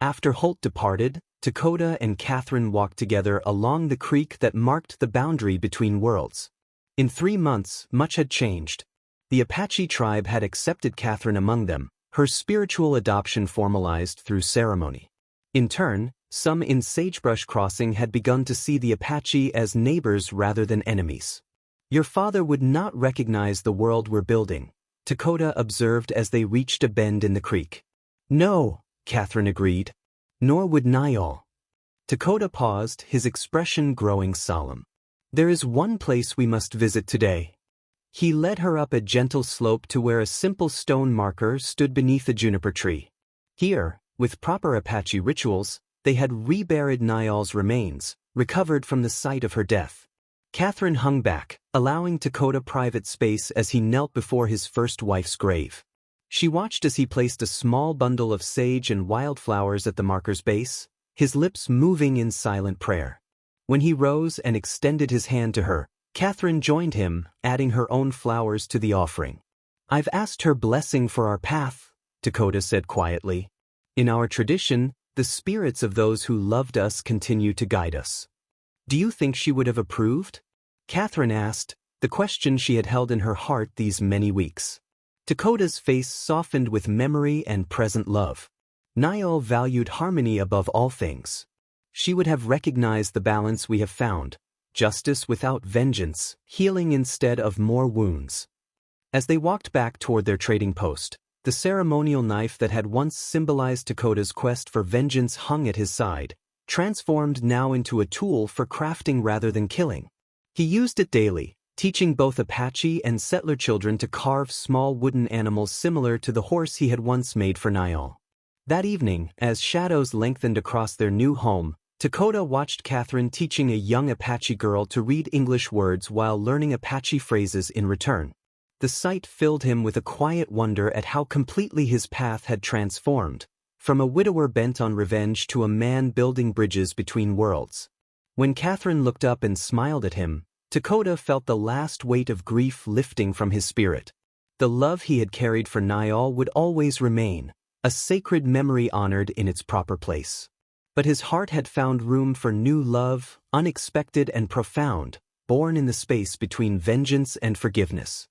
After Holt departed, Takota and Catherine walked together along the creek that marked the boundary between worlds. In 3 months, much had changed. The Apache tribe had accepted Catherine among them, her spiritual adoption formalized through ceremony. In turn, some in Sagebrush Crossing had begun to see the Apache as neighbors rather than enemies. Your father would not recognize the world we're building, Takota observed as they reached a bend in the creek. No, Catherine agreed. Nor would Niall. Takota paused, his expression growing solemn. There is one place we must visit today. He led her up a gentle slope to where a simple stone marker stood beneath a juniper tree. Here, with proper Apache rituals, they had reburied Niall's remains, recovered from the site of her death. Catherine hung back, allowing Takota private space as he knelt before his first wife's grave. She watched as he placed a small bundle of sage and wildflowers at the marker's base, his lips moving in silent prayer. When he rose and extended his hand to her, Catherine joined him, adding her own flowers to the offering. I've asked her blessing for our path, Takota said quietly. In our tradition, the spirits of those who loved us continue to guide us. Do you think she would have approved? Catherine asked, the question she had held in her heart these many weeks. Takota's face softened with memory and present love. Niall valued harmony above all things. She would have recognized the balance we have found, justice without vengeance, healing instead of more wounds. As they walked back toward their trading post, the ceremonial knife that had once symbolized Takota's quest for vengeance hung at his side, transformed now into a tool for crafting rather than killing. He used it daily, teaching both Apache and settler children to carve small wooden animals similar to the horse he had once made for Niall. That evening, as shadows lengthened across their new home, Takota watched Catherine teaching a young Apache girl to read English words while learning Apache phrases in return. The sight filled him with a quiet wonder at how completely his path had transformed, from a widower bent on revenge to a man building bridges between worlds. When Catherine looked up and smiled at him, Takota felt the last weight of grief lifting from his spirit. The love he had carried for Niall would always remain, a sacred memory honored in its proper place. But his heart had found room for new love, unexpected and profound, born in the space between vengeance and forgiveness.